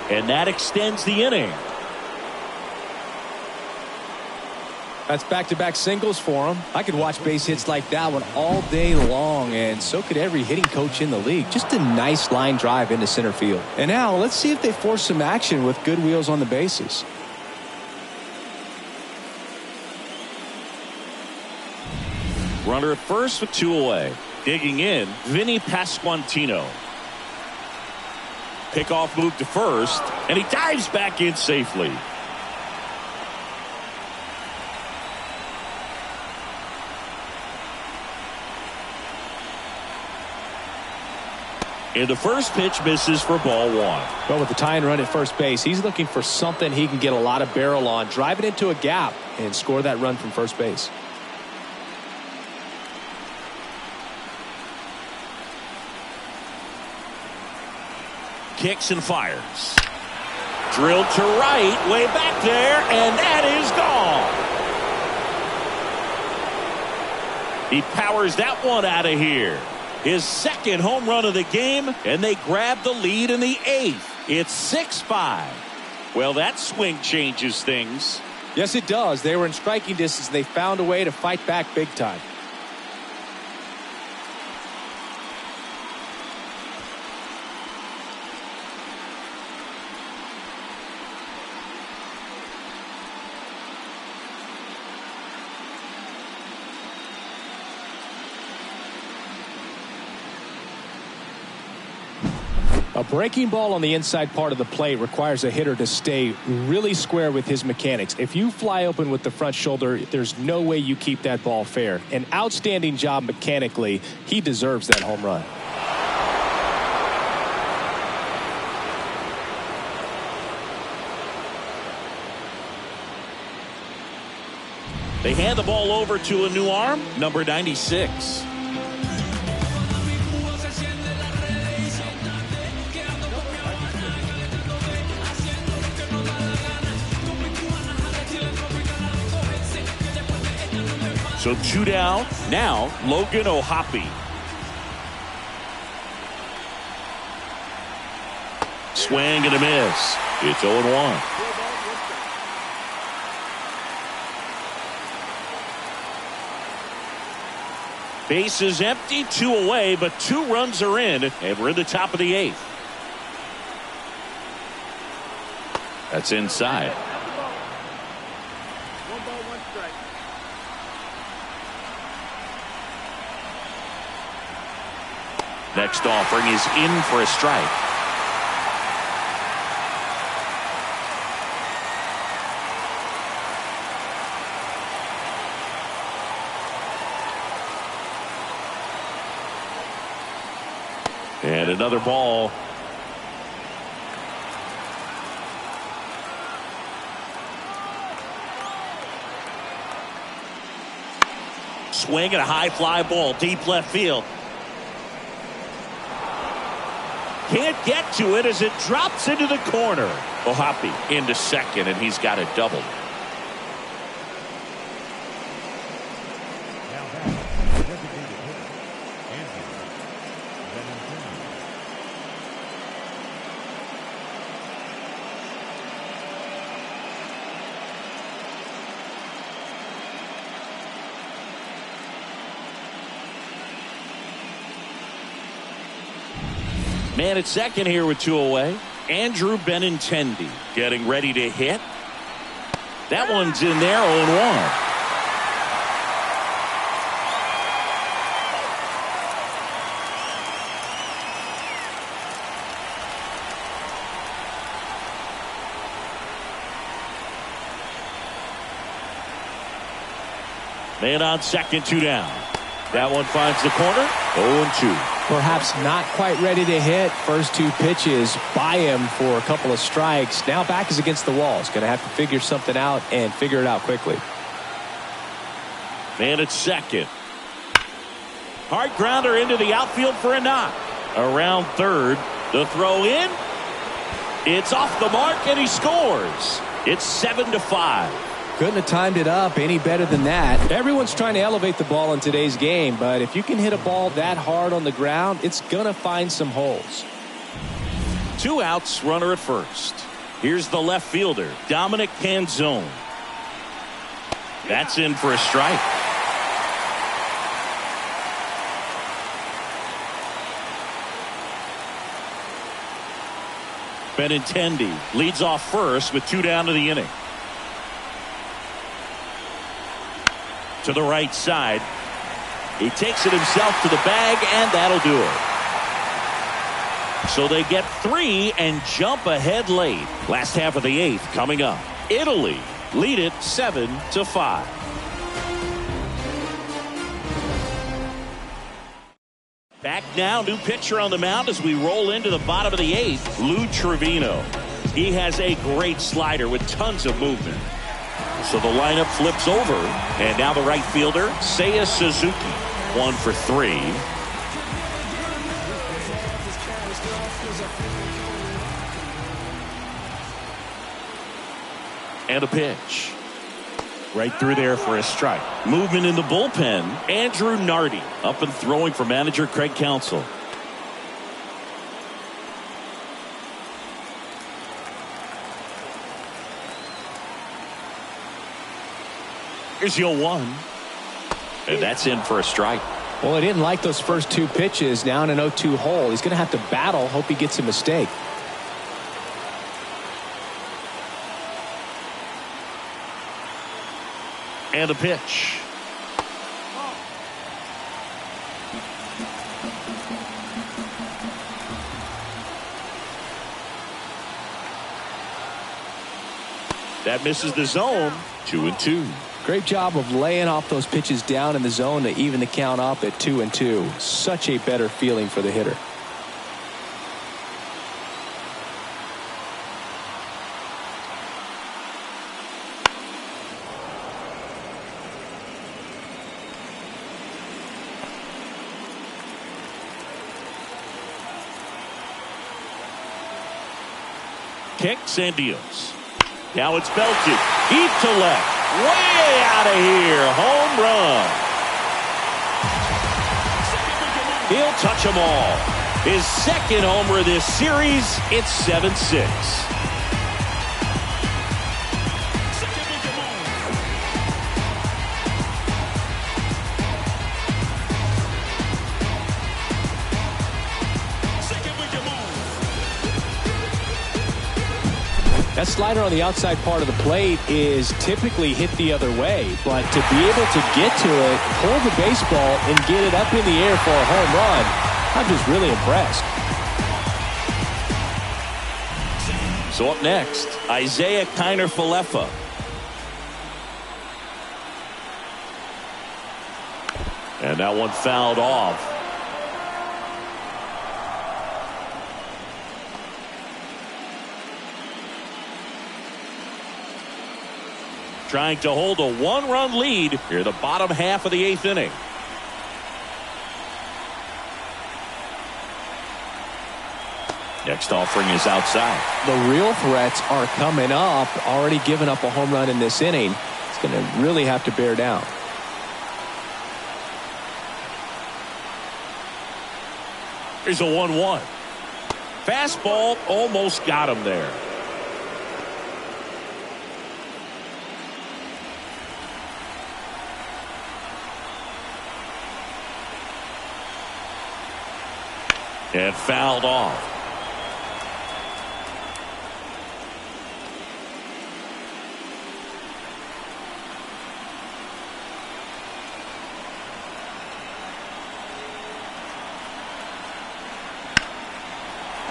Speaker 1: And that extends the inning.
Speaker 4: That's back-to-back singles for him. I could watch base hits like that one all day long, and so could every hitting coach in the league. Just a nice line drive into center field. And now let's see if they force some action with good wheels on the bases.
Speaker 1: Runner at first with 2 away. Digging in, Vinny Pasquantino. Pickoff move to first, and he dives back in safely. And the first pitch misses for ball 1.
Speaker 4: Well, with the tying run at first base, he's looking for something he can get a lot of barrel on, drive it into a gap, and score that run from first base.
Speaker 1: Kicks and fires. Drilled to right, way back there, and that is gone. He powers that one out of here. His second home run of the game, and they grab the lead in the 8th. It's 6-5. Well, that swing changes things.
Speaker 4: Yes, it does. They were in striking distance, and they found a way to fight back big time. A breaking ball on the inside part of the plate requires a hitter to stay really square with his mechanics. If you fly open with the front shoulder, there's no way you keep that ball fair. An outstanding job mechanically. He deserves that home run.
Speaker 1: They hand the ball over to a new arm, number 96. So 2 down. Now Logan O'Hoppe. Swing and a miss. It's 0-1. Base is empty, 2 away, but 2 runs are in, and we're in the top of the 8th. That's inside.
Speaker 3: 1 ball, 1 strike.
Speaker 1: Next offering is in for a strike. And another ball. Swing and a high fly ball, deep left field. Can't get to it as it drops into the corner. O'Hoppe into second, and he's got it doubled.
Speaker 5: Now back, designated hitter, Andrew Benintendi.
Speaker 1: Man at second here with 2 away. Andrew Benintendi getting ready to hit. That one's in there, 0-1. Man on second, 2 down. That one finds the corner, 0-2.
Speaker 4: Perhaps not quite ready to hit. First 2 pitches by him for a couple of strikes. Now back is against the wall. He's going to have to figure something out and figure it out quickly.
Speaker 1: Man at second. Hard grounder into the outfield for a knock. around third. The throw in. It's off the mark, and he scores. It's 7-5.
Speaker 4: Couldn't have timed it up any better than that. Everyone's trying to elevate the ball in today's game, but if you can hit a ball that hard on the ground, it's going to find some holes.
Speaker 1: 2 outs, runner at first. Here's the left fielder, Dominic Canzone. That's in for a strike. Benintendi leads off first with 2 down to the inning. To the right side. He takes it himself to the bag, and that'll do it. So they get 3 and jump ahead late. Last half of the 8th coming up. Italy lead it 7-5. Back now, new pitcher on the mound as we roll into the bottom of the 8th, Lou Trivino. He has a great slider with tons of movement. So the lineup flips over, and now the right fielder, Seiya Suzuki, 1 for 3. And a pitch. Right through there for a strike. Movement in the bullpen. Andrew Nardi up and throwing for manager Craig Counsell. Here's your 1. And that's in for a strike.
Speaker 4: Well, he didn't like those first 2 pitches. Now in an 0-2 hole. He's going to have to battle. Hope he gets a mistake.
Speaker 1: And a pitch. That misses the zone. 2-2.
Speaker 4: Great job of laying off those pitches down in the zone to even the count up at 2-2. Such a better feeling for the hitter.
Speaker 1: Kicks and deals. Now it's belted. Deep to left. Way out of here. Home run. He'll touch them all. His second homer this series. It's 7-6.
Speaker 4: That slider on the outside part of the plate is typically hit the other way, but to be able to get to it, pull the baseball, and get it up in the air for a home run, I'm just really impressed.
Speaker 1: So up next, Isaiah Kiner-Falefa. And that one fouled off. Trying to hold a 1-run lead here, the bottom half of the 8th inning. Next offering is outside.
Speaker 4: The real threats are coming up. Already given up a home run in this inning. It's going to really have to bear down.
Speaker 1: Here's a 1-1. Fastball almost got him there. And fouled off.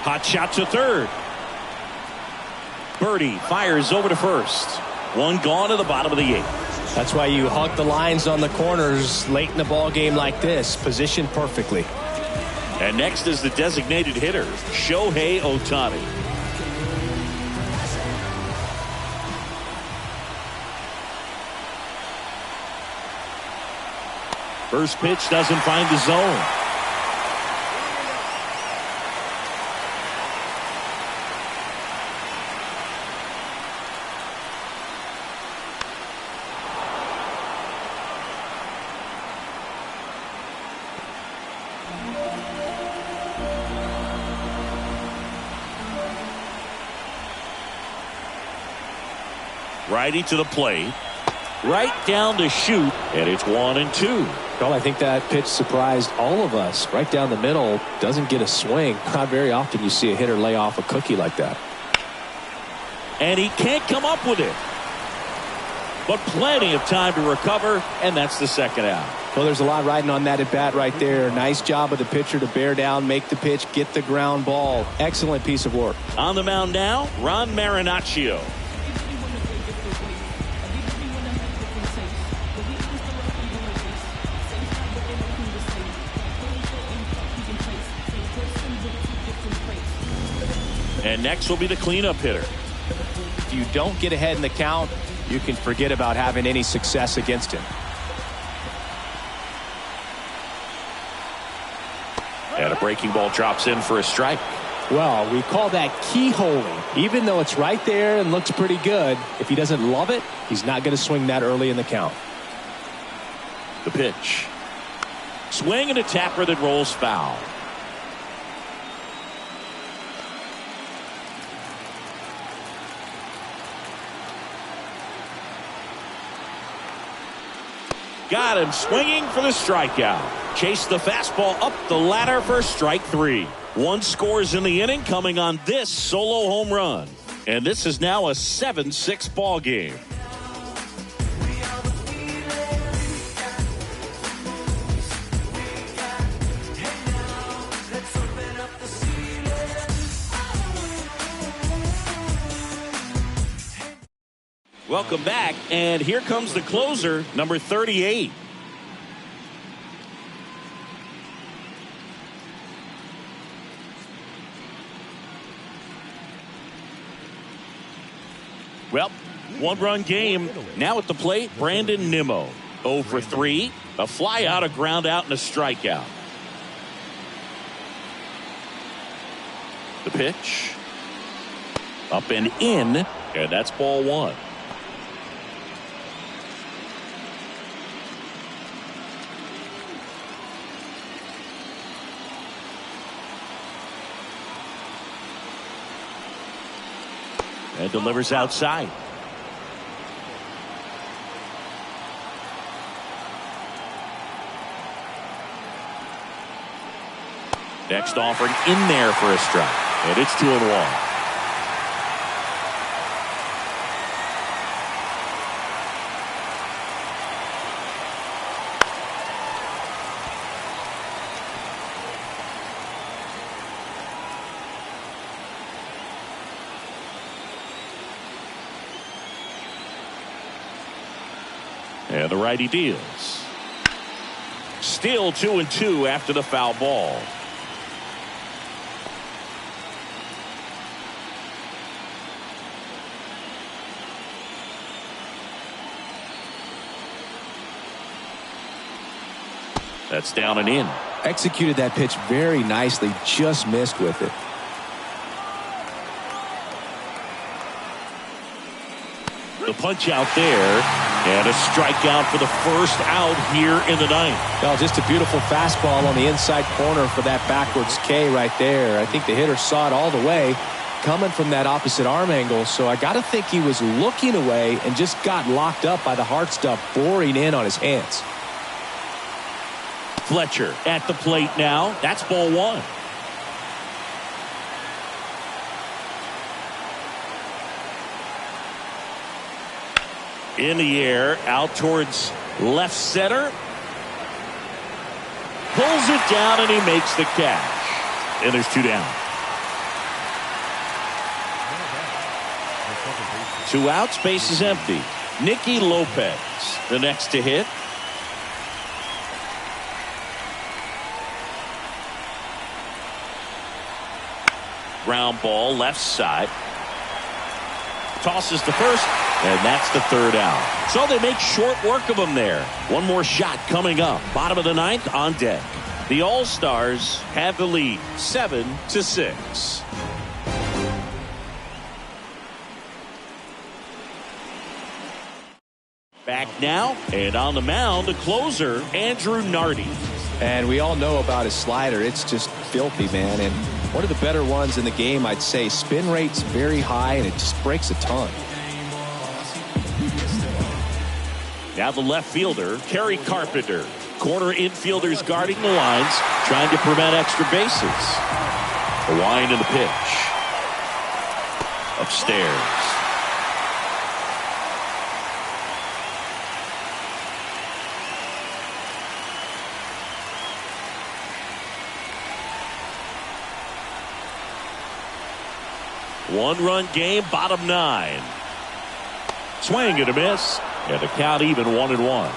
Speaker 1: Hot shot to third. Birdie fires over to first. 1 gone to the bottom of the 8th.
Speaker 4: That's why you hug the lines on the corners late in the ball game like this. Positioned perfectly.
Speaker 1: And next is the designated hitter, Shohei Ohtani. First pitch doesn't find the zone. Righty to the plate. Right down to shoot, and it's 1-2.
Speaker 4: Well, I think that pitch surprised all of us. Right down the middle, doesn't get a swing. Not very often you see a hitter lay off a cookie like that.
Speaker 1: And he can't come up with it. But plenty of time to recover, and that's the second out.
Speaker 4: Well, there's a lot riding on that at bat right there. Nice job of the pitcher to bear down, make the pitch, get the ground ball. Excellent piece of work.
Speaker 1: On the mound now, Ron Marinaccio. And next will be the cleanup hitter.
Speaker 4: If you don't get ahead in the count, you can forget about having any success against him.
Speaker 1: And a breaking ball drops in for a strike.
Speaker 4: Well, we call that keyholing. Even though it's right there and looks pretty good, if he doesn't love it, he's not going to swing that early in the count.
Speaker 1: The pitch. Swing and a tapper that rolls foul. Got him swinging for the strikeout. Chase the fastball up the ladder for strike 3. 1 scores in the inning coming on this solo home run. And this is now a 7-6 ball game. Welcome back, and here comes the closer, number 38. Well, 1-run game. Now at the plate, Brandon Nimmo. 0 for 3. A fly out, a ground out, and a strikeout. The pitch. Up and in, and that's ball 1. And delivers outside. Next offering in there for a strike. And it's 2-1. And the righty deals. Still 2-2 after the foul ball. That's down and in.
Speaker 4: Executed that pitch very nicely, just missed with it.
Speaker 1: The punch out there, and a strikeout for the first out here in the ninth.
Speaker 4: Well, just a beautiful fastball on the inside corner for that backwards K right there. I think the hitter saw it all the way coming from that opposite arm angle, so I got to think he was looking away and just got locked up by the hard stuff boring in on his hands.
Speaker 1: Fletcher at the plate now. That's ball 1. In the air, out towards left center. Pulls it down and he makes the catch. And there's 2 down. 2 outs, base is empty. Nicky Lopez, the next to hit. Ground ball left side. Tosses to first, and that's the 3rd out. So they make short work of him there. One more shot coming up. Bottom of the 9th on deck. The All-Stars have the lead, 7-6. Back now, and on the mound, the closer, Andrew Nardi.
Speaker 4: And we all know about his slider. It's just filthy, man. And one of the better ones in the game, I'd say. Spin rate's very high, and it just breaks a ton.
Speaker 1: Now the left fielder, Kerry Carpenter. Corner infielders guarding the lines, trying to prevent extra bases. The wind and the pitch. Upstairs. One-run game, bottom 9. Swing and a miss. And the count even 1-1.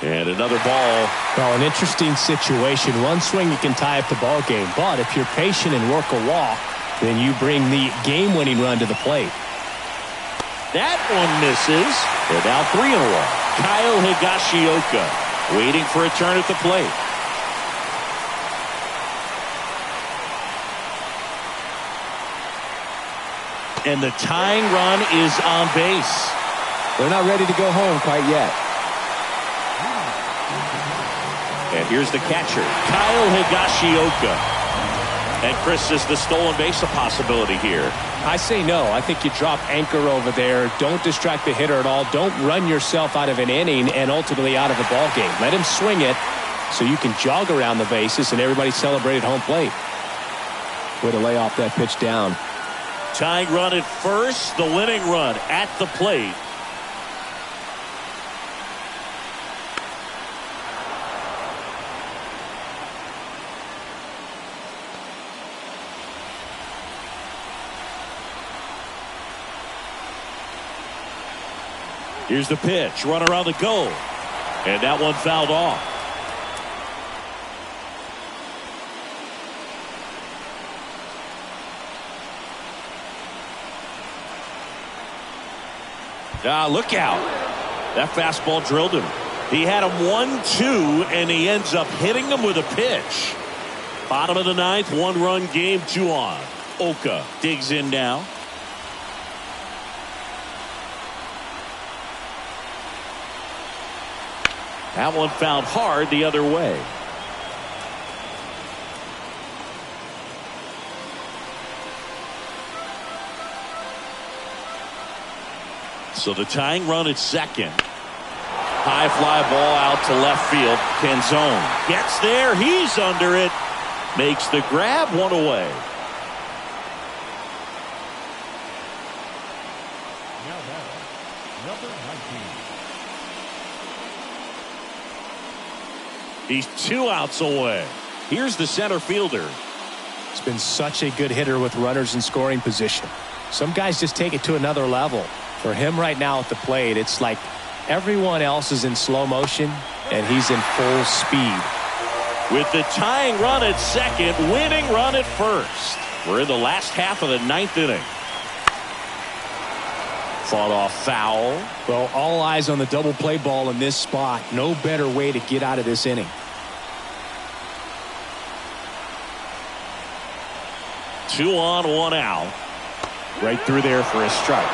Speaker 1: And another ball.
Speaker 7: Well, an interesting situation. One swing you can tie up the ball game, but if you're patient and work a walk, then you bring the game-winning run to the plate.
Speaker 1: That one misses. They're now 3-1. Kyle Higashioka waiting for a turn at the plate. And the tying run is on base.
Speaker 2: They're not ready to go home quite yet.
Speaker 1: And here's the catcher, Kyle Higashioka. And Chris, is the stolen base a possibility here?
Speaker 7: I say no. I think you drop anchor over there. Don't distract the hitter at all. Don't run yourself out of an inning and ultimately out of a ball game. Let him swing it so you can jog around the bases and everybody celebrate at home plate.
Speaker 2: Way to lay off that pitch down.
Speaker 1: Tying run at first, the winning run at the plate. Here's the pitch, run around the goal. And that one fouled off. Look out. That fastball drilled him. He had him 1-2, and he ends up hitting him with a pitch. Bottom of the 9th, 1-run game, 2 on. Oka digs in now. That one fouled hard the other way. So the tying run at second. High fly ball out to left field. Canzone gets there. He's under it. Makes the grab, 1 away.
Speaker 5: Now batting, number 19.
Speaker 1: He's 2 outs away. Here's the center fielder.
Speaker 7: He's been such a good hitter with runners in scoring position. Some guys just take it to another level. For him right now at the plate, it's like everyone else is in slow motion and he's in full speed.
Speaker 1: With the tying run at second, winning run at first. We're in the last half of the 9th inning. Fought off foul.
Speaker 7: Well, all eyes on the double play ball in this spot. No better way to get out of this inning.
Speaker 1: 2 on, 1 out. Right through there for a strike.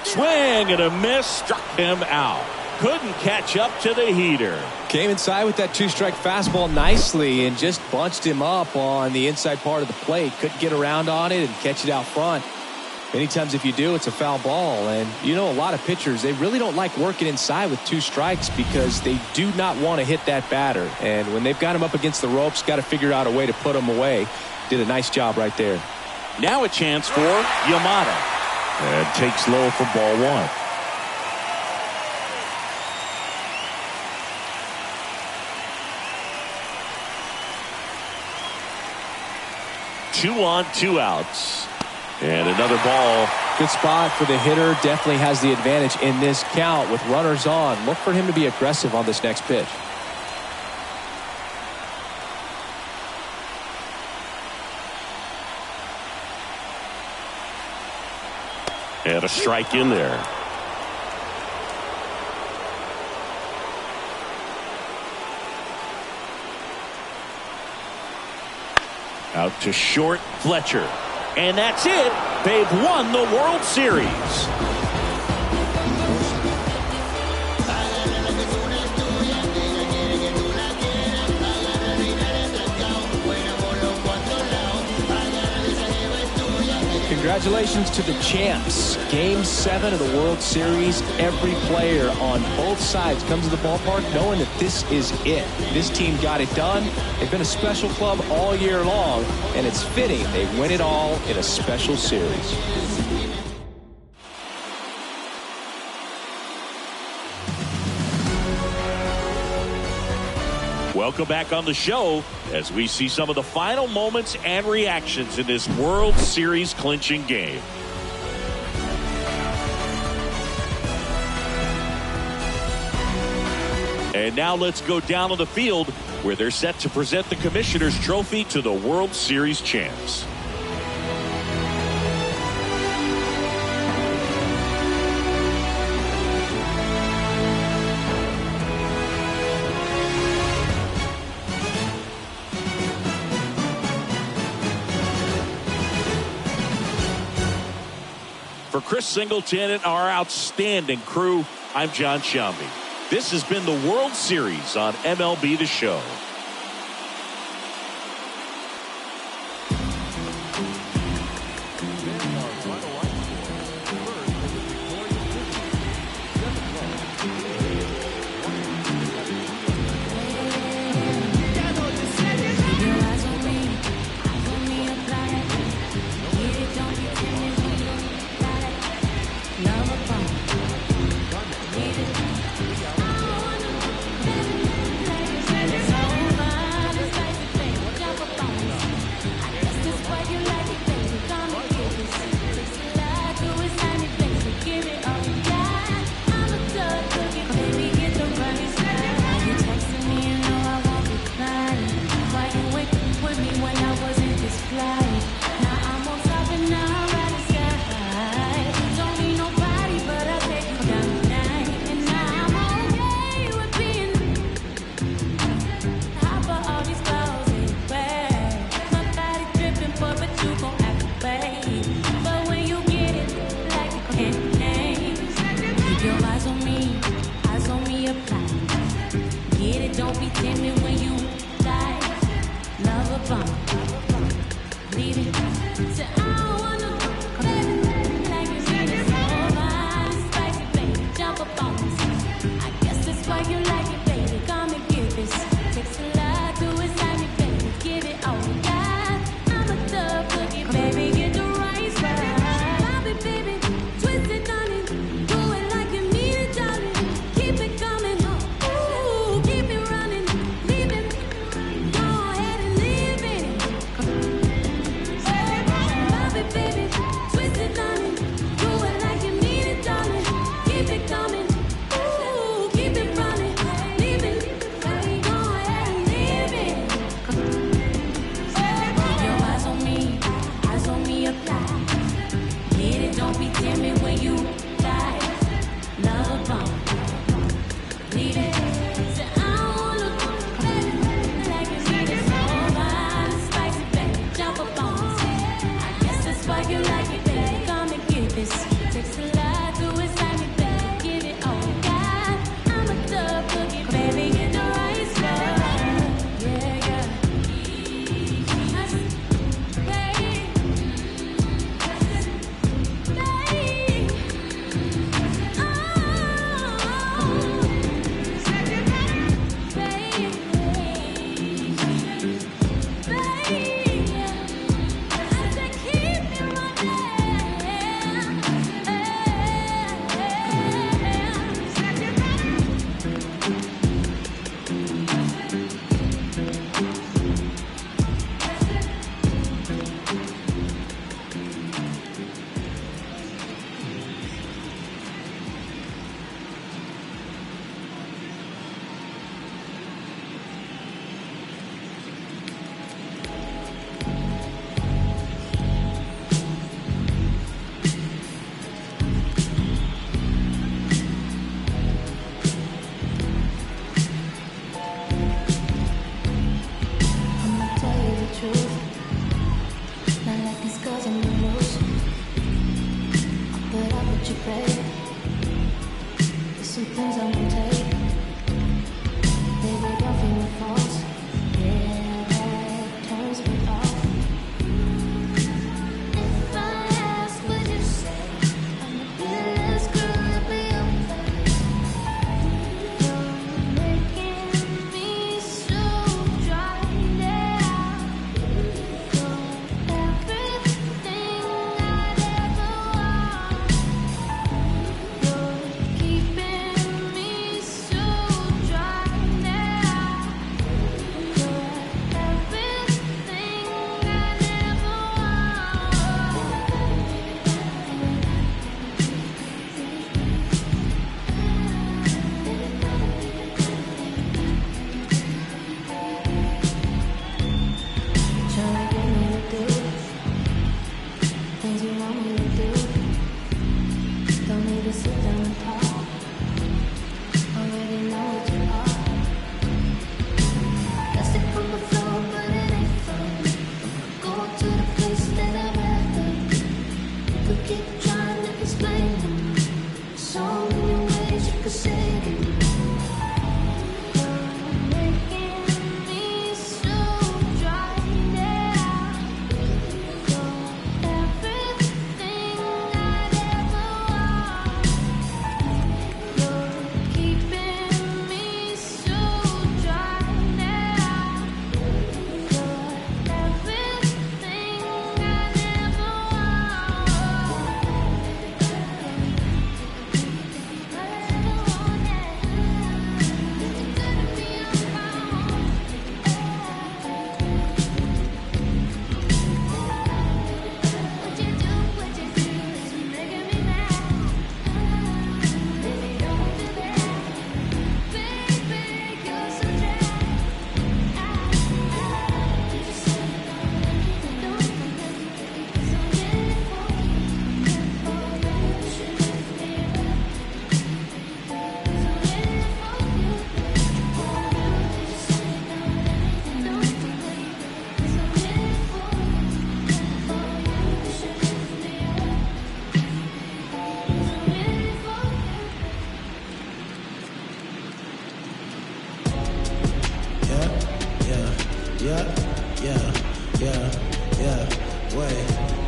Speaker 1: Swing and a miss, struck him out. Couldn't catch up to the heater.
Speaker 2: Came inside with that 2-strike fastball nicely and just bunched him up on the inside part of the plate. Couldn't get around on it and catch it out front. Many times if you do, it's a foul ball. And you know, a lot of pitchers, they really don't like working inside with 2 strikes because they do not want to hit that batter. And when they've got him up against the ropes, got to figure out a way to put him away. Did a nice job right there.
Speaker 1: Now a chance for Yamada. And takes low for ball 1. Two on, 2 outs. And another ball.
Speaker 7: Good spot for the hitter. Definitely has the advantage in this count with runners on. Look for him to be aggressive on this next pitch.
Speaker 1: And a strike in there. Out to short, Fletcher. And that's it. They've won the World Series.
Speaker 7: Congratulations to the champs. Game 7 of the World Series. Every player on both sides comes to the ballpark knowing that this is it. This team got it done. They've been a special club all year long, and it's fitting they win it all in a special series.
Speaker 1: Welcome back on the show as we see some of the final moments and reactions in this World Series clinching game. And now let's go down on the field where they're set to present the Commissioner's Trophy to the World Series champs. For Chris Singleton and our outstanding crew, I'm John Sciambi. This has been the World Series on MLB The Show.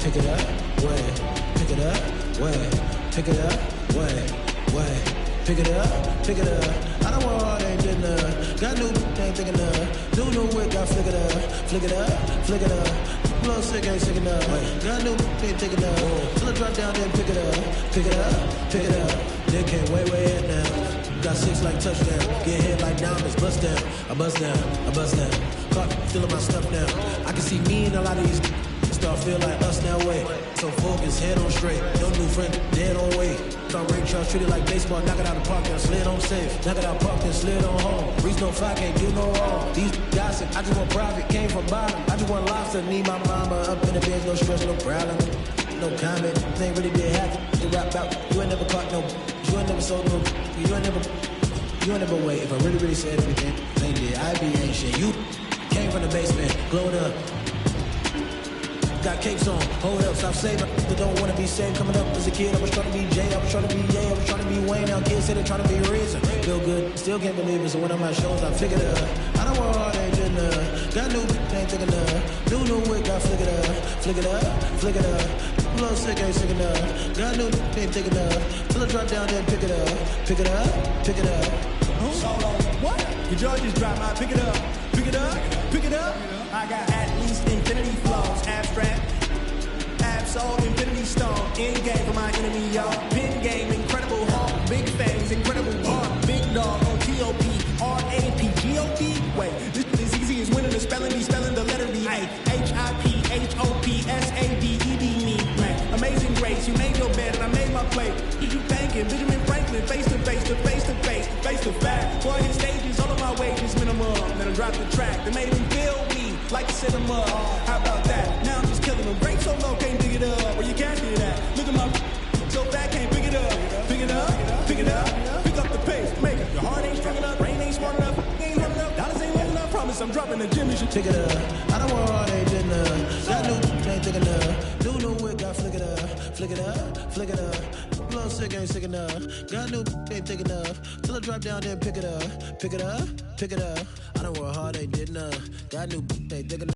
Speaker 8: pick it up, way, pick it up, way, pick it up, way, pick it up, pick it up. I don't want all they did enough. Got new, ain't thinking enough. New whip, got flick it up, flick it up, flick it up. Blow sick, ain't sick enough. Got new, ain't thinking enough. Till I drop down, then pick it up, pick it up, pick it up. They can't way ahead now. Got 6 like touchdown. Get hit like diamonds, bust down. I bust down, I bust down. Caught feeling my stuff now. I can see me in a lot of these. Start feel like us now, way. So focus, head on straight. No new friend, dead on way. Start Ray Charles, treat it like baseball. Knock it out the park and slid on safe. Knock it out park and slid on home. Reach no fire, can't do no wrong. These gossip, I just want private, came from bottom. I just want lobster, need my mama up in the bed, no stress, no problem. No comment, they ain't really did happen. You rap out, you ain't never caught no. You ain't never sold no. You ain't never wait. If I really said everything, they did. I be ain't shit. You came from the basement, glowed up. Got capes on, hold up, stop saving. But don't wanna be saved. Coming up as a kid, I was trying to be Jay, I was trying to be Ye, I was trying to be Wayne. Now kids say they're trying to be Risen. Feel good, still can't believe it. So when I'm at shows, I figure it up. I don't want all they did enough. Got new, ain't thinking enough. New whip, got flick it up, flick it up, flick it up. Blow sick, ain't sick enough. Got new, ain't thinking enough. Till I drop down, then pick it up, pick it up, pick it up.
Speaker 9: What? Your jaw just dropped. I pick it up, pick it up, pick it up. I got at least infinity flows, abstract, absol, infinity stone, in game for my enemy, y'all. Pin game, incredible heart, big things, incredible heart, big dog on TOP, RAP, GOP. Wait, this is easy as winning the spelling bee, spelling the letter B. HIPHOPSADED me. Amazing grace, you made your bed and I made my plate. You thinking, Benjamin Franklin, face to face, to face to face, face to fact. Boy, his stages, all of my wages minimum. Then I dropped the track, they made him feel me like a cinema. How about that? Now I'm just killing them. Break so low, can't dig it up. Where you can't do that. Look at my so fat, can't pick it up. Pick it up, pick it up, pick up the pace. Make it. Your heart ain't strong enough, brain ain't smart enough, ain't hard enough. Dollars ain't long enough. Promise I'm dropping the gym. You should
Speaker 8: pick it up. I don't want all they did enough. Got new, ain't thinking enough. New whip, got flick it up, flick it up, flick it up. Blow sick, ain't sick enough. Got new, ain't thick enough. Till I drop down, then pick it up, pick it up, pick it up. I don't want hard, they did enough. Got new, ain't thick enough.